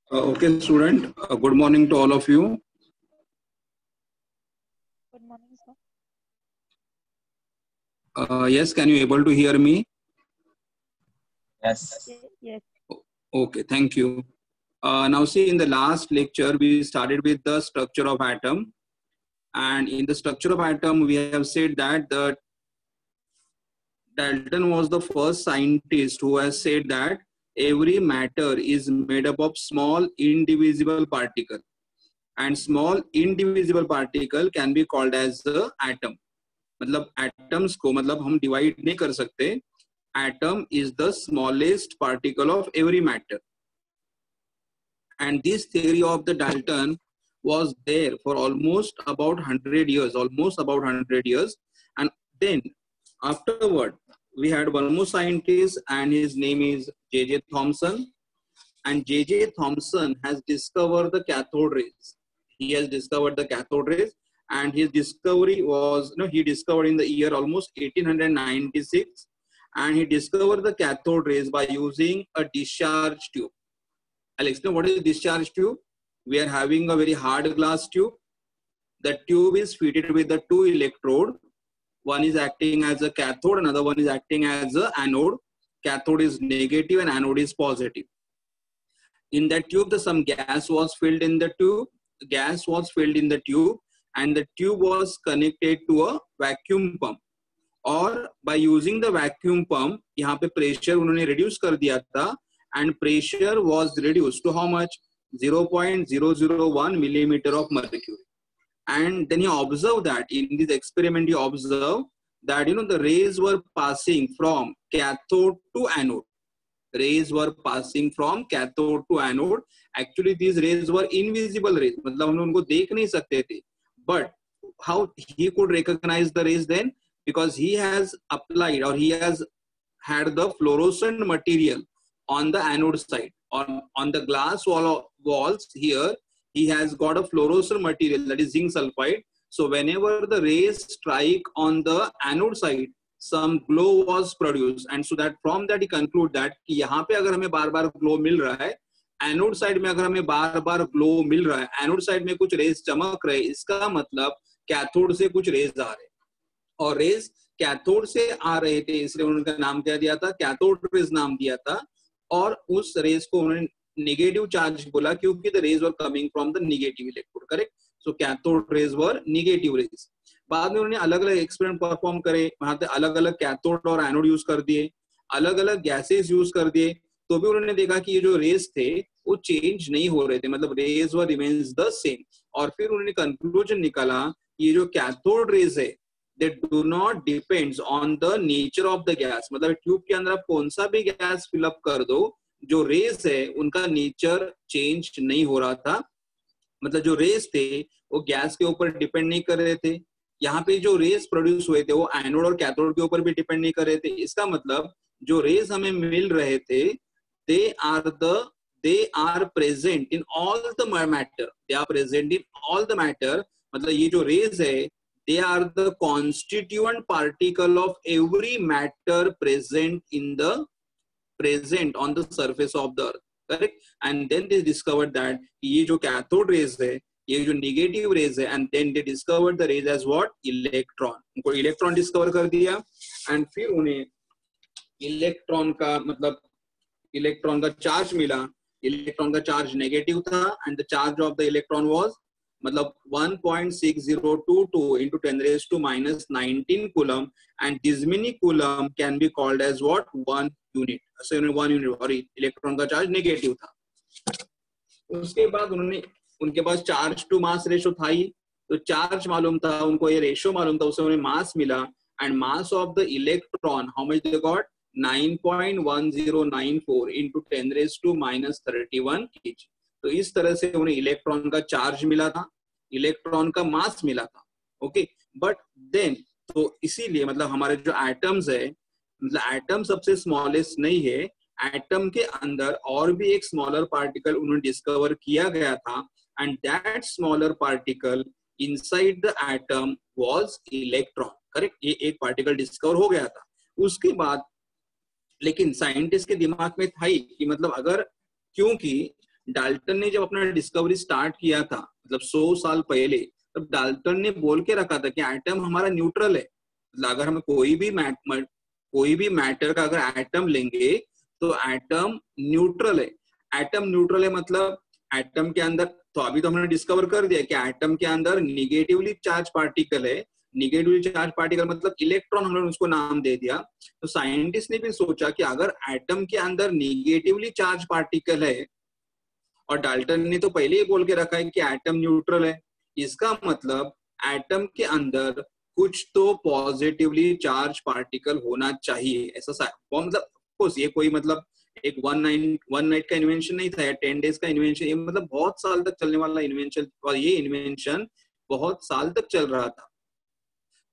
Okay, student. Good morning to all of you. Good morning, sir. Yes, can you able to hear me? Yes. Yes. Okay, thank you. Now see, in the last lecture, we started with the structure of atom. And in the structure of atom, we have said that the Dalton was the first scientist who has said that every matter is made up of small indivisible particle. And small indivisible particle can be called as the atom. मतलब atoms को मतलब हम divide नहीं कर सकते. Atom is the smallest particle of every matter. And this theory of the Dalton was there for almost about 100 years, And then afterward, we had one more scientist and his name is J.J. Thomson. And J.J. Thomson has discovered the cathode rays. He has discovered the cathode rays, and his discovery was, he discovered in the year almost 1896, and he discovered the cathode rays by using a discharge tube. I'll explain what is discharge tube. We are having a very hard glass tube. The tube is fitted with the two electrode. One is acting as a cathode, another one is acting as an anode. Cathode is negative and anode is positive. In that tube, some gas was filled in the tube. Gas was filled in the tube, and the tube was connected to a vacuum pump. और by using the vacuum pump, यहाँ पे pressure उन्होंने reduce कर दिया था, and pressure was reduced to how much? 0.001 millimeter of mercury. And then he observed that in this experiment, he observed that the rays were passing from cathode to anode. Rays were passing from cathode to anode. Actually, these rays were invisible rays. मतलब हम उनको देख नहीं सकते थे. But how he could recognize the rays then? Because he has applied, or he has had the fluorescent material on the anode side. On the glass walls here, he has got a fluorescent material, that is zinc sulfide. So whenever the rays strike on the anode side, some glow was produced, and so that from that he conclude that कि यहाँ पे अगर हमें बार बार glow मिल रहा है, anode side में अगर हमें बार बार ग्लो मिल रहा है, एनोड साइड में कुछ रेज चमक रहे, इसका मतलब कैथोड से कुछ रेज आ रहे, और रेज कैथोड से आ रहे थे, इसलिए उनका नाम क्या दिया था? कैथोड रेज नाम दिया था. और उस रेज को उन्होंने नेगेटिव चार्ज बोला क्योंकि the rays were coming from the negative electrode. Correct. So cathode rays were negative rays. बाद में उन्होंने अलग अलग एक्सपेरिमेंट परफॉर्म करे, वहां पे अलग अलग कैथोड और एनोड यूज कर दिए, अलग अलग गैसेस यूज कर दिए, तो भी उन्होंने देखा कि ये जो रेज थे वो चेंज नहीं हो रहे थे, मतलब raise were remains the same. और फिर उन्होंने कंक्लूजन निकाला ये जो कैथोड रेज है they do not depends on the nature of the gas. मतलब ट्यूब के अंदर आप कौन सा भी गैस फिलअप कर दो, जो रेज है उनका नेचर चेंज नहीं हो रहा था. मतलब जो रेज थे वो गैस के ऊपर डिपेंड नहीं कर रहे थे. यहाँ पे जो रेज प्रोड्यूस हुए थे वो एनोड और कैथोड के ऊपर भी डिपेंड नहीं कर रहे थे. इसका मतलब जो रेज हमें मिल रहे थे they are present in all the matter. They are present in all the matter. मतलब ये जो रेज है, they are the constituent particle of every matter present on the surface of the earth. Correct. And then they discovered that ये जो cathode rays है, ये जो negative rays है, and then they discovered the rays as what? Electron. उनको electron discover कर दिया, and फिर उन्हें electron का मतलब electron का charge मिला. Electron का charge negative था, and the charge of the electron was मतलब 1.6022 into 10 raised to minus 19 coulomb, and this many coulomb can be called as what? 1 unit. So 1 unit, और इलेक्ट्रॉन का charge negative था. उसके बाद उनके पास चार्ज टू मास रेशो था ही, तो charge मालूम था उनको, ये रेशो मालूम था, उससे उन्हें मास मिला. And mass of the electron how much they got? 9.1094 into 10 raised to minus 31 kg. तो इस तरह से उन्हें इलेक्ट्रॉन का चार्ज मिला था, इलेक्ट्रॉन का मास मिला था. ओके. बट देन तो इसीलिए मतलब हमारे जो एटम्स है, मतलब एटम सबसे स्मॉलेस्ट नहीं है, एटम के अंदर और भी एक स्मॉलर पार्टिकल उन्होंने डिस्कवर किया गया था, and that smaller particle inside the atom was electron. Correct. ये एक पार्टिकल डिस्कवर हो गया था. उसके बाद लेकिन साइंटिस्ट के दिमाग में था ही कि मतलब अगर, क्योंकि डाल्टन ने जब अपना डिस्कवरी स्टार्ट किया था, मतलब 100 साल पहले, तब डाल्टन ने बोल के रखा था कि एटम हमारा न्यूट्रल है। मतलब अगर हम कोई भी मैटर का अगर एटम लेंगे तो एटम न्यूट्रल है। एटम न्यूट्रल है मतलब एटम के अंदर, तो अभी तो हमने डिस्कवर कर दिया कि एटम के अंदर निगेटिवली चार्ज पार्टिकल है। निगेटिवली चार्ज पार्टिकल मतलब इलेक्ट्रॉन, हमने उसको नाम दे दिया। तो साइंटिस्ट ने भी सोचा कि अगर एटम के अंदर निगेटिवली चार्ज पार्टिकल है, और डाल्टन ने तो पहले ही बोल के रखा है कि एटम न्यूट्रल है, इसका मतलब एटम के अंदर कुछ तो पॉजिटिवली चार्ज पार्टिकल होना चाहिए। ऐसा मतलब कोर्स ये कोई मतलब एक वन नाइट का इन्वेंशन नहीं था या 10 डेज का इन्वेंशन, ये मतलब बहुत साल तक चलने वाला इन्वेंशन, और ये इन्वेंशन बहुत साल तक चल रहा था।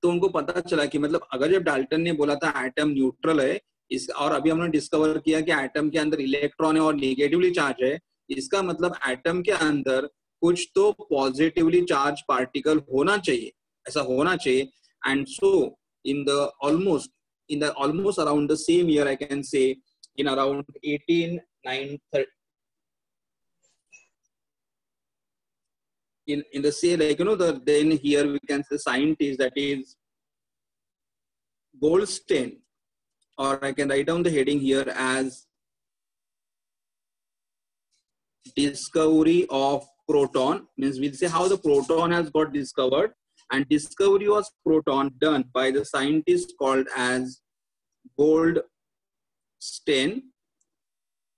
तो उनको पता चला कि मतलब अगर जब डाल्टन ने बोला था एटम न्यूट्रल है, इस और अभी हमने डिस्कवर किया कि एटम के अंदर इलेक्ट्रॉन है और निगेटिवली चार्ज है, इसका मतलब एटम के अंदर कुछ तो पॉजिटिवली चार्ज पार्टिकल होना चाहिए, ऐसा होना चाहिए। And so in the almost around the same year, I can से in around 1830, in the say, like then here we can say scientist, that is Goldstein, or I can write down the heading here as discovery of proton, means we'll say how the proton has got discovered, and discovery was proton done by the scientist called as Goldstein,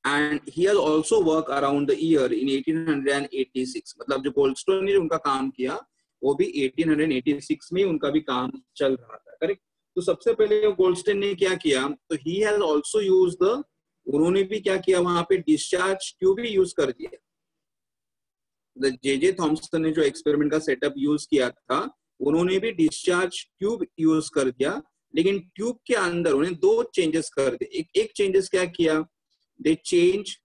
and he has also worked around the year in 1886। मतलब जो Goldstone ने उनका काम किया वो भी 1886 में उनका भी काम चल रहा था, करेक्ट। तो सबसे पहले गोल्डस्टोन ने क्या किया, तो he has also use the, उन्होंने भी क्या किया, वहां पे डिस्चार्ज ट्यूब भी यूज कर दिया। जे थॉमसन ने जो एक्सपेरिमेंट का सेटअप यूज किया था, उन्होंने भी डिस्चार्ज ट्यूब यूज कर दिया, लेकिन ट्यूब के अंदर उन्होंने दो चेंजेस कर दिए। एक चेंजेस क्या किया, दे चेंज,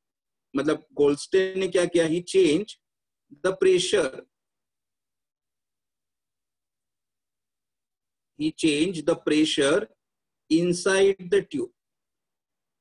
मतलब गोल्डस्टेन ने क्या किया, he change the pressure, he change the pressure inside the tube.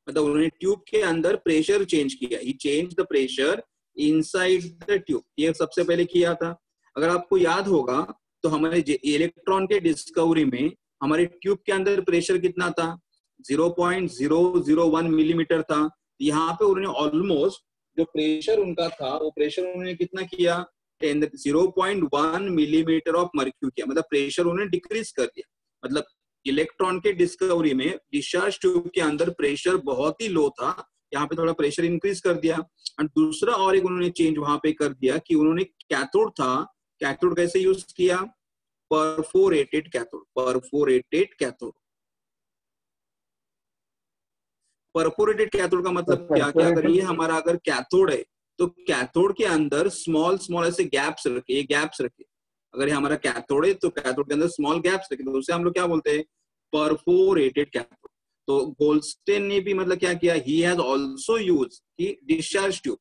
मतलब उन्होंने ट्यूब के अंदर प्रेशर चेंज किया, he change the pressure inside the tube, ये सबसे पहले किया था। अगर आपको याद होगा तो हमारे इलेक्ट्रॉन के डिस्कवरी में हमारे ट्यूब के अंदर प्रेशर कितना था, 0.001 मिलीमीटर था। यहाँ पे उन्होंने ऑलमोस्ट जो प्रेशर उनका था, वो प्रेशर उन्होंने कितना किया, 0.1 मिलीमीटर ऑफ मर्क्यूरी किया, मतलब प्रेशर उन्होंने डिक्रीज कर दिया। मतलब इलेक्ट्रॉन के डिस्कवरी में डिस्चार्ज ट्यूब के अंदर प्रेशर बहुत ही लो था, यहाँ पे थोड़ा प्रेशर इंक्रीज कर दिया। और दूसरा और एक उन्होंने चेंज वहां पे कर दिया कि उन्होंने कैथोड था, कैथोड कैसे यूज किया, perforated cathode, perforated cathode. Perforated cathode का मतलब क्या, कि अगर ये हमारा अगर कैथोड है तो कैथोड के अंदर स्मॉल स्मॉल ऐसे गैप्स रखे, ये गैप्स रखे। अगर ये हमारा कैथोड है तो कैथोड के अंदर स्मॉल गैप्स रखे, तो उसे हम लोग क्या बोलते हैं, परफोरेटेड कैथोड। तो गोल्डस्टेन ने भी मतलब क्या किया, he has also used he discharge tube.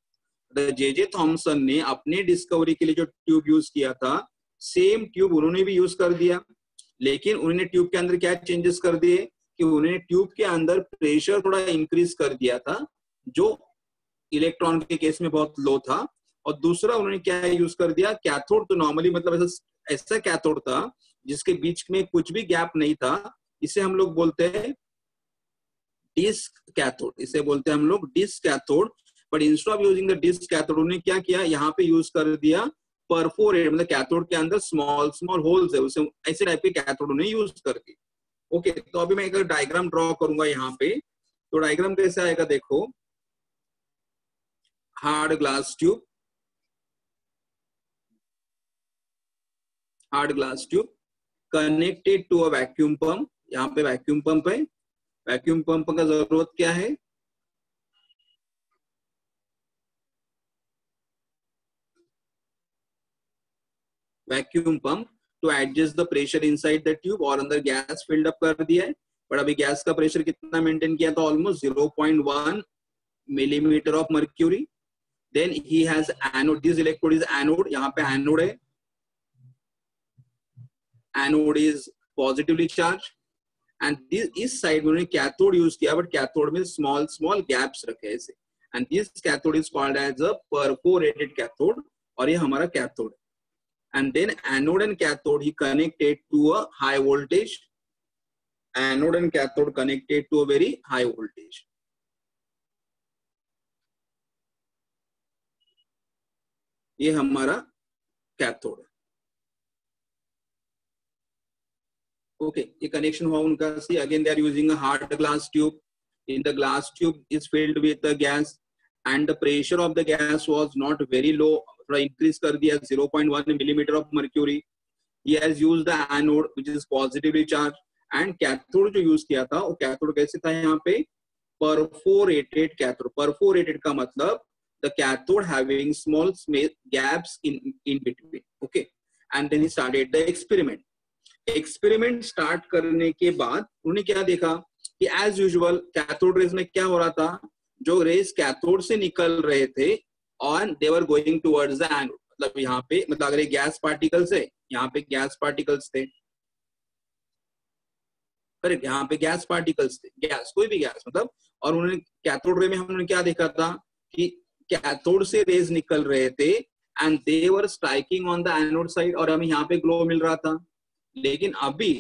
J Thomson ने अपने डिस्कवरी के लिए जो ट्यूब यूज किया था, सेम ट्यूब उन्होंने भी यूज कर दिया, लेकिन उन्होंने ट्यूब के अंदर क्या चेंजेस कर दिए कि उन्होंने ट्यूब के अंदर प्रेशर थोड़ा इंक्रीज कर दिया था, जो इलेक्ट्रॉन के केस में बहुत लो था। और दूसरा उन्होंने क्या यूज कर दिया, कैथोड तो नॉर्मली मतलब ऐसा कैथोड था जिसके बीच में कुछ भी गैप नहीं था, इसे हम लोग बोलते हैं डिस्क कैथोड, इसे बोलते हैं हम लोग disc cathode. But instead of using the disc cathode, उन्होंने क्या किया, यहाँ पे यूज कर दिया परफोरेट, मतलब कैथोड के अंदर स्मॉल स्मॉल होल्स है, उसे ऐसे टाइप के कैथोड उन्हें यूज कर दी। ओके, तो अभी मैं एक डायग्राम ड्रॉ करूंगा यहाँ पे। तो डायग्राम कैसे आएगा, देखो, hard glass tube, hard glass tube connected to a vacuum pump. यहाँ पे वैक्यूम पंप है, वैक्यूम पंप का जरूरत क्या है, vacuum pump to adjust the pressure inside the tube, और अंदर गैस फिल्ड अप कर दिया है। बट अभी गैस का प्रेशर कितना मेंटेन किया था, almost 0.1 millimetre of mercury. Then he has anode, this electrode is anode, यहाँ पे एनोड है, anode is positively charged, and इस साइड में उन्होंने कैथोड यूज किया, बट कैथोड में स्मॉल स्मॉल गैप्स रखे ऐसे। And this cathode is called as a perforated cathode, और ये हमारा cathode. And then anode and cathode he connected to a high voltage, anode and cathode connected to a very high voltage. ये हमारा cathode. Okay, ये connection हुआ उनका. See again they are using a hard glass tube. In the glass tube is filled with the gas and the pressure of the gas was not very low, थोड़ा increase कर दिया 0.1 millimetre of mercury. he has used the anode which is positively charged, and cathode जो use किया था वो cathode कैसे था यहाँ पे, perforated cathode. Perforated का मतलब the cathode having small gaps in between. Okay, and then he started the experiment. Experiment start करने के बाद उन्होंने क्या देखा कि एज यूजुअल कैथोड रेज में क्या हो रहा था, जो रेज कैथोड से निकल रहे थे और they were going towards the anode. मतलब यहाँ पे, मतलब अगर ये गैस पार्टिकल्स है, यहाँ पे गैस पार्टिकल्स थे, करेक्ट, यहाँ पे गैस पार्टिकल्स थे, गैस, कोई भी गैस मतलब. और उन्होंने कैथोड रे में हमने क्या देखा था कि कैथोड से रेज निकल रहे थे and they were striking on the anode side, और हमें यहाँ पे ग्लो मिल रहा था. लेकिन अभी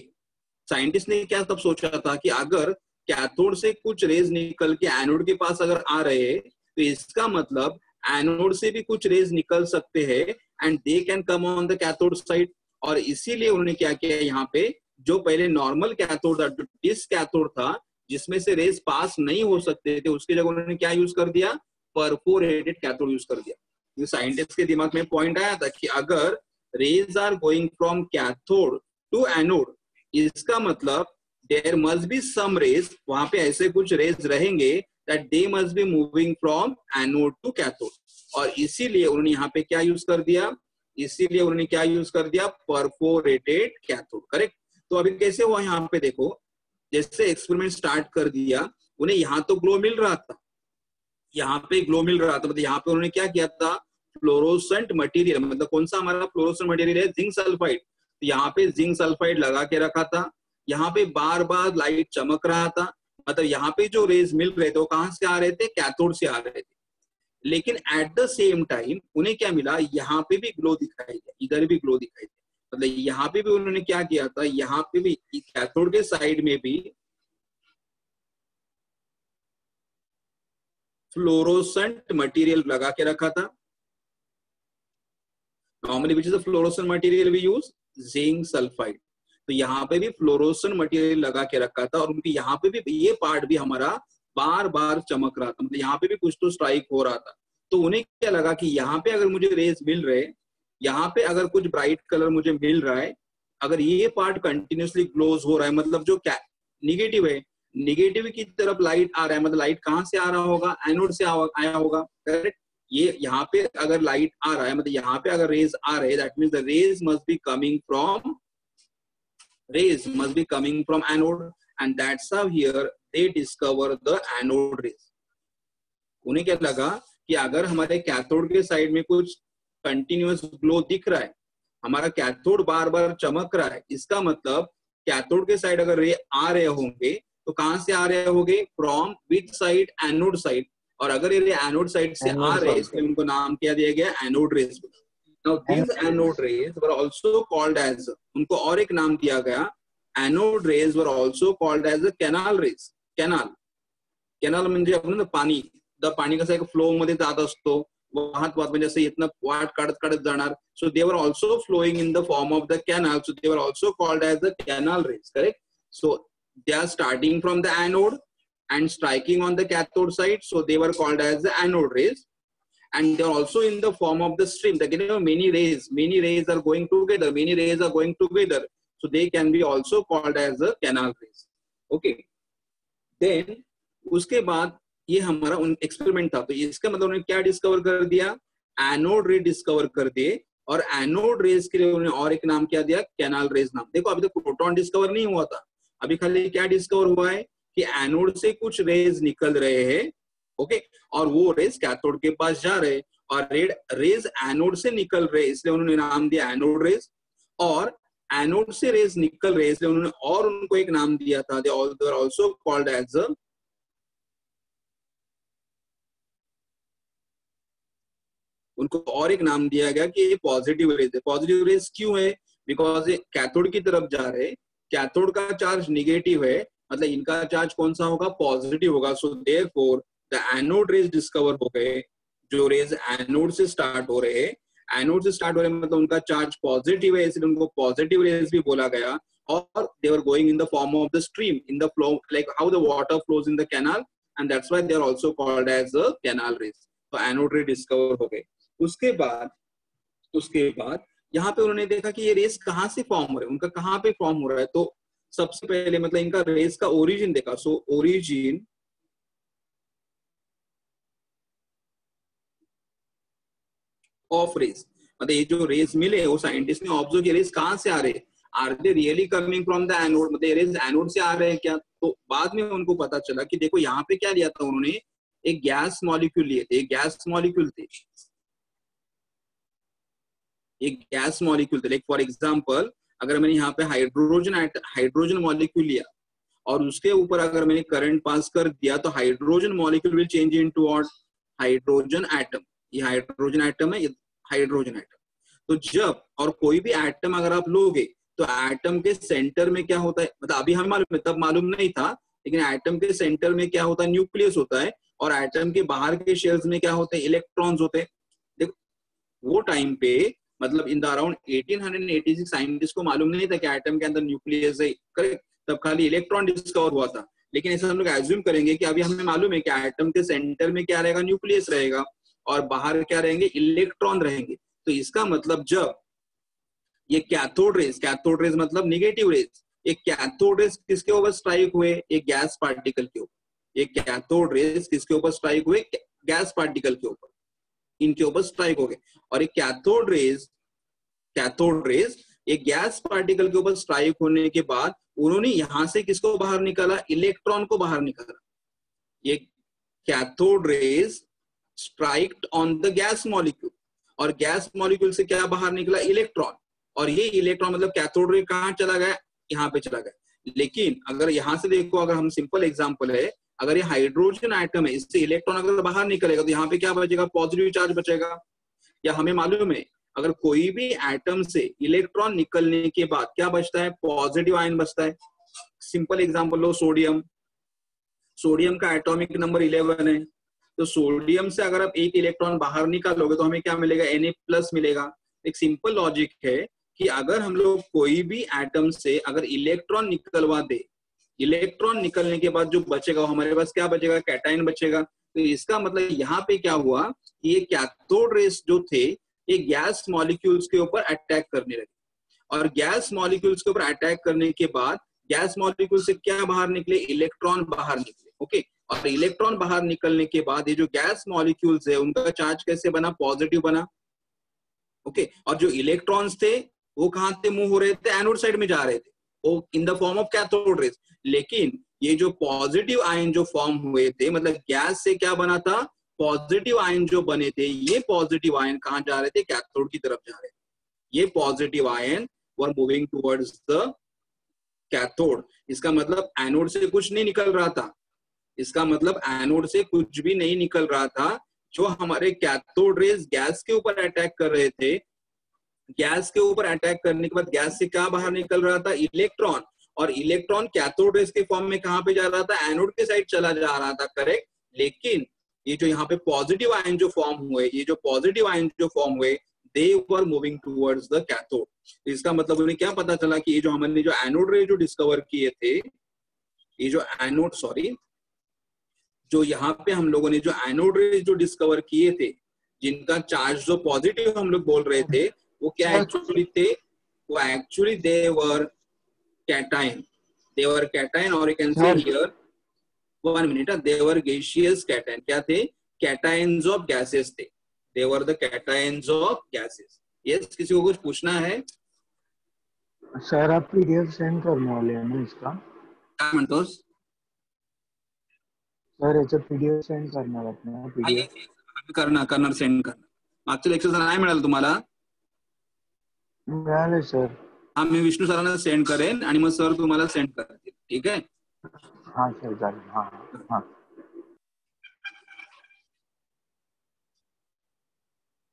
साइंटिस्ट ने क्या तब सोचा था कि अगर कैथोड से कुछ रेज निकल के एनोड के पास अगर आ रहे हैं तो इसका मतलब एनोड से भी कुछ रेज निकल सकते हैं and they can come on the cathode side. और इसीलिए उन्होंने क्या किया, यहाँ पे जो पहले नॉर्मल कैथोड था, जो डिस्क कैथोड था जिसमें से रेज पास नहीं हो सकते थे, उसकी जगह उन्होंने क्या यूज कर दिया, परफोरेटेड कैथोड यूज कर दिया. साइंटिस्ट के दिमाग में पॉइंट आया था कि अगर rays are going from cathode to anode, इसका मतलब there must be some rays, वहां पे ऐसे कुछ रेज रहेंगे that they must be moving from anode to cathode. और इसीलिए उन्होंने यहाँ पे क्या यूज कर दिया, इसीलिए उन्होंने क्या यूज कर दिया, परफोरेटेड कैथोड. करेक्ट. तो अभी कैसे हुआ, यहाँ पे देखो, जैसे एक्सपेरिमेंट स्टार्ट कर दिया, उन्हें यहाँ तो ग्लो मिल रहा था, यहाँ पे ग्लो मिल रहा था, मतलब यहाँ पे उन्होंने क्या किया था, फ्लोरोसेंट मटेरियल, मतलब कौन सा हमारा फ्लोरोसेंट मटेरियल है, जिंक सल्फाइड. यहाँ पे जिंक सल्फाइड लगा के रखा था, यहाँ पे बार बार लाइट चमक रहा था, मतलब यहाँ पे जो रेज मिल रहे थे वो कहां से आ रहे थे, कैथोड से आ रहे थे. लेकिन एट द सेम टाइम उन्हें क्या मिला, यहाँ पे भी ग्लो दिखाई दिया, इधर भी ग्लो दिखाई दिया. मतलब यहाँ पे भी उन्होंने क्या किया था, यहाँ पे भी कैथोड के साइड में भी फ्लोरोसेंट मटेरियल लगा के रखा था. Normally which is the fluorescent material we use, zinc sulphide. तो यहाँ पे भी फ्लोरोसेंट मटेरियल लगा के रखा था, और उनके यहाँ पे भी ये पार्ट भी हमारा बार बार चमक रहा था, मतलब यहाँ पे भी कुछ तो स्ट्राइक हो रहा था. तो उन्हें क्या लगा कि यहाँ पे अगर मुझे रेज मिल रहे, यहाँ पे अगर कुछ ब्राइट कलर मुझे मिल रहा है, अगर ये पार्ट कंटिन्यूसली ग्लोज हो रहा है, मतलब जो निगेटिव है, निगेटिव की तरफ लाइट आ रहा है, मतलब लाइट कहाँ से आ रहा होगा, एनोड से आया होगा. करेक्ट. ये यहाँ पे अगर लाइट आ रहा है, मतलब यहाँ पे अगर रेज आ रहे, that means the rays must be coming from anode, and that's how here they discover the anode rays. उन्हें क्या लगा कि अगर हमारे कैथोड के साइड में कुछ कंटिन्यूअस ग्लो दिख रहा है, हमारा कैथोड बार बार चमक रहा है, इसका मतलब कैथोड के साइड अगर रे आ रहे होंगे तो कहां से आ रहे होंगे, from which side, anode side. और अगर ये एनोड साइड से आ रहे, इसलिए उनको नाम क्या दिया गया, anode rays. Now these anode rays were also called as, उनको और एक नाम दिया गया, anode rays were also called as a canal rays. Canal म्हणजे आपण पाणी, पाणी कसं एक फ्लो मध्ये जात असतो, वाहत वाहत म्हणजे असं इथनं वाट काढत काढत जाणार. So they were also flowing in the form of the canal, so they were also called as the canal rays. Correct. So they are starting from the anode and striking on the cathode side, so they were called as the anode rays. And they are also in the form of the stream. Again, many rays are going together, so they can be also called as the canal rays. Okay. Then उसके बाद ये हमारा experiment था, तो इसका मतलब उन्होंने क्या डिस्कवर कर दिया, एनोड रे डिस्कवर कर दिए, और एनोड रेज के लिए उन्होंने और एक नाम क्या दिया, कैनाल रेज नाम. देखो अभी तक प्रोटॉन डिस्कवर नहीं हुआ था, अभी खाली क्या डिस्कवर हुआ है कि एनोड से कुछ रेज निकल रहे हैं. ओके. और वो रेज कैथोड के पास जा रहे, और रेज एनोड से निकल रहे, इसलिए उन्होंने नाम दिया एनोड रेज. और एनोड से रेज निकल रहे, इसलिए उन्होंने और उनको एक नाम दिया था, they are also called as उनको और एक नाम दिया गया कि ये पॉजिटिव रेज है। पॉजिटिव रेज क्यों है? बिकॉज ये कैथोड की तरफ जा रहे, कैथोड का चार्ज निगेटिव है, मतलब इनका चार्ज कौन सा होगा? पॉजिटिव होगा। So therefore the anode raise discover हो गए, जो रेज एनोड से स्टार्ट हो रहे हैं, एनोड से स्टार्ट हो रहे मतलब उनका चार्ज पॉजिटिव है, इसलिए उनको पॉजिटिव रेज भी बोला गया। और they were going in the form of the stream, in the flow, like how the water flows in the canal, and that's why they are also called as the canal rays. तो anode रे discover हो गए। उसके बाद यहाँ पे उन्होंने देखा कि ये रेस कहाँ से फॉर्म हो रहे हैं, उनका कहाँ पे फॉर्म हो रहा है। तो सबसे पहले मतलब इनका रेस का ओरिजिन देखा। सो ओरिजिन ऑफ रेस, मतलब ये जो रेस मिले वो साइंटिस्ट ने ऑब्जर्व किया, रेस कहाँ से आ रहे हैं, are they really coming from the anode, मतलब रेस एनोड से आ रहे हैं क्या। तो बाद में उनको पता चला कि देखो यहाँ पे क्या लिया था उन्होंने, एक गैस मॉलिक्यूल लिए थे, एक गैस मॉलिक्यूल थे, एक गैस मॉलिक्यूल थे। लाइक फॉर एग्जांपल अगर मैंने यहाँ पे हाइड्रोजन मॉलिक्यूल लिया और उसके ऊपर अगर मैंने करंट पास कर दिया तो hydrogen molecule will change into what? Hydrogen atom. ये हाइड्रोजन एटम है, ये हाइड्रोजन एटम। तो जब और कोई भी एटम अगर आप लोगे तो एटम के सेंटर में क्या होता है, मतलब अभी हमें मालूम है, तब मालूम नहीं था, लेकिन एटम के सेंटर में क्या होता है? न्यूक्लियस होता है। और एटम के बाहर के शेल्स में क्या होते हैं? इलेक्ट्रॉन्स होते हैं। देखो वो टाइम पे मतलब इन द अराउंड 1886 साइंटिस्ट को मालूम नहीं था कि एटम के अंदर न्यूक्लियस है, करेक्ट। तब खाली इलेक्ट्रॉन डिस्कवर हुआ था। लेकिन ऐसा हम लोग एज्यूम करेंगे कि अभी हमें मालूम है कि एटम के सेंटर में क्या रहेगा? न्यूक्लियस रहेगा, और बाहर क्या रहेंगे? इलेक्ट्रॉन रहेंगे। तो इसका मतलब जब ये कैथोड रेज मतलब निगेटिव रेज, एक कैथोड रेज किसके ऊपर स्ट्राइक हुए? एक गैस पार्टिकल के ऊपर। एक कैथोड रेज किसके ऊपर स्ट्राइक हुए? गैस पार्टिकल के ऊपर, इनके ऊपर स्ट्राइक हो गए। और एक कैथोड रेज एक गैस पार्टिकल के ऊपर स्ट्राइक होने के बाद उन्होंने यहां से किसको बाहर निकाला? इलेक्ट्रॉन को बाहर निकाला। ये cathode rays स्ट्राइक्ड on the gas molecule, और गैस मॉलिक्यूल से क्या बाहर निकला? इलेक्ट्रॉन। और ये इलेक्ट्रॉन मतलब कैथोड रे कहाँ चला गया? यहाँ पे चला गया। लेकिन अगर यहां से देखो, अगर हम सिंपल एग्जांपल है, अगर ये हाइड्रोजन एटम है, इससे इलेक्ट्रॉन अगर बाहर निकलेगा तो यहाँ पे क्या बचेगा? पॉजिटिव चार्ज बचेगा। या हमें मालूम है अगर कोई भी एटम से इलेक्ट्रॉन निकलने के बाद क्या बचता है? पॉजिटिव आयन बचता है। सिंपल एग्जांपल लो, सोडियम का एटॉमिक नंबर 11 है। तो सोडियम से अगर आप एक इलेक्ट्रॉन बाहर निकालोगे तो हमें क्या मिलेगा? Na+ मिलेगा। एक सिंपल लॉजिक है कि अगर हम लोग कोई भी एटम से अगर इलेक्ट्रॉन निकलवा दे, इलेक्ट्रॉन निकलने के बाद जो बचेगा वो हमारे पास क्या बचेगा? कैटायन बचेगा। तो इसका मतलब यहाँ पे क्या हुआ कि ये कैथोड रेस जो थे ये गैस मॉलिक्यूल्स के ऊपर अटैक करने लगे, और गैस मॉलिक्यूल्स के ऊपर अटैक करने के बाद गैस मॉलिक्यूल से क्या बाहर निकले? इलेक्ट्रॉन बाहर निकले। ओके, और इलेक्ट्रॉन बाहर निकलने के बाद ये जो गैस मॉलिक्यूल्स है उनका चार्ज कैसे बना? पॉजिटिव बना। ओके, और जो इलेक्ट्रॉन्स थे वो कहाँ थे? मूव हो रहे थे, एनोड साइड में जा रहे थे, वो इन the form of cathode rays. लेकिन ये जो पॉजिटिव आयन जो फॉर्म हुए थे, मतलब गैस से क्या बना था? पॉजिटिव आयन जो बने थे, ये पॉजिटिव आयन कहाँ जा रहे थे? कैथोड की तरफ जा रहे थे। ये positive ion were moving towards the cathode. इसका मतलब एनोड से कुछ नहीं निकल रहा था, इसका मतलब एनोड से कुछ भी नहीं निकल रहा था। जो हमारे कैथोड रेज गैस के ऊपर अटैक कर रहे थे, गैस के ऊपर अटैक करने के बाद गैस से क्या बाहर निकल रहा था? इलेक्ट्रॉन। और इलेक्ट्रॉन कैथोड रेज के फॉर्म में कहां पे जा रहा था? एनोड के साइड चला जा रहा था, करेक्ट। लेकिन ये जो यहाँ पे पॉजिटिव आयन जो फॉर्म हुए, ये जो पॉजिटिव आयन जो फॉर्म हुए, they were moving towards the cathode. इसका मतलब उन्हें क्या पता चला कि ये जो हमने जो एनोड रे जो डिस्कवर किए थे, ये जो एनोड सॉरी जो यहाँ पे हम लोगों ने जो एनोड रे जो डिस्कवर किए थे, जिनका चार्ज जो पॉजिटिव हम लोग बोल रहे थे, वो क्या एक्चुअली थे? वो एक्चुअली देवर कैटायन और you can say here 1 minute, they were gaseous cation. क्या थे? कैटायंस ऑफ गैसेस थे, they were the cations of gases. Yes, किसी को कुछ पूछना है? सर आप पीडीएफ सेंड करने वाले हैं ना इसका? काय म्हणतोस? सर याचं पीडीएफ सेंड करणार आहेत ना? पीडीएफ करणार सेंड करणार. मागच्या लेक्चर नाही मिळालं तुम्हाला? मिळाले सर. हा, मी विष्णू सरांना सेंड करेन आणि मग सर तुम्हाला सेंड करतील, ठीक आहे? हाँ सर, चालेल. हाँ हाँ.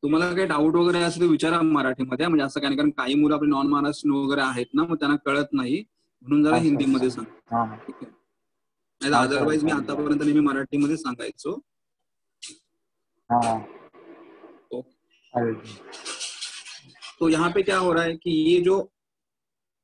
तुम्हाला काही डाऊट वगैरे असेल तर विचारा मराठीमध्ये, म्हणजे असं काही नाही, कारण काही मुलं आपले नॉन महाराष्ट्र वगैरे आहेत ना, मग त्यांना कळत नाही, म्हणून जरा हाँ सर हिंदीमध्ये सांग. हाँ ठीक आहे. नाही हाँ सर अदरवाइज मी आतापर्यंत नेहमी मराठीमध्ये सांगायचो. हाँ हाँ तो, अरे तो यहाँ पे क्या हो रहा है कि ये जो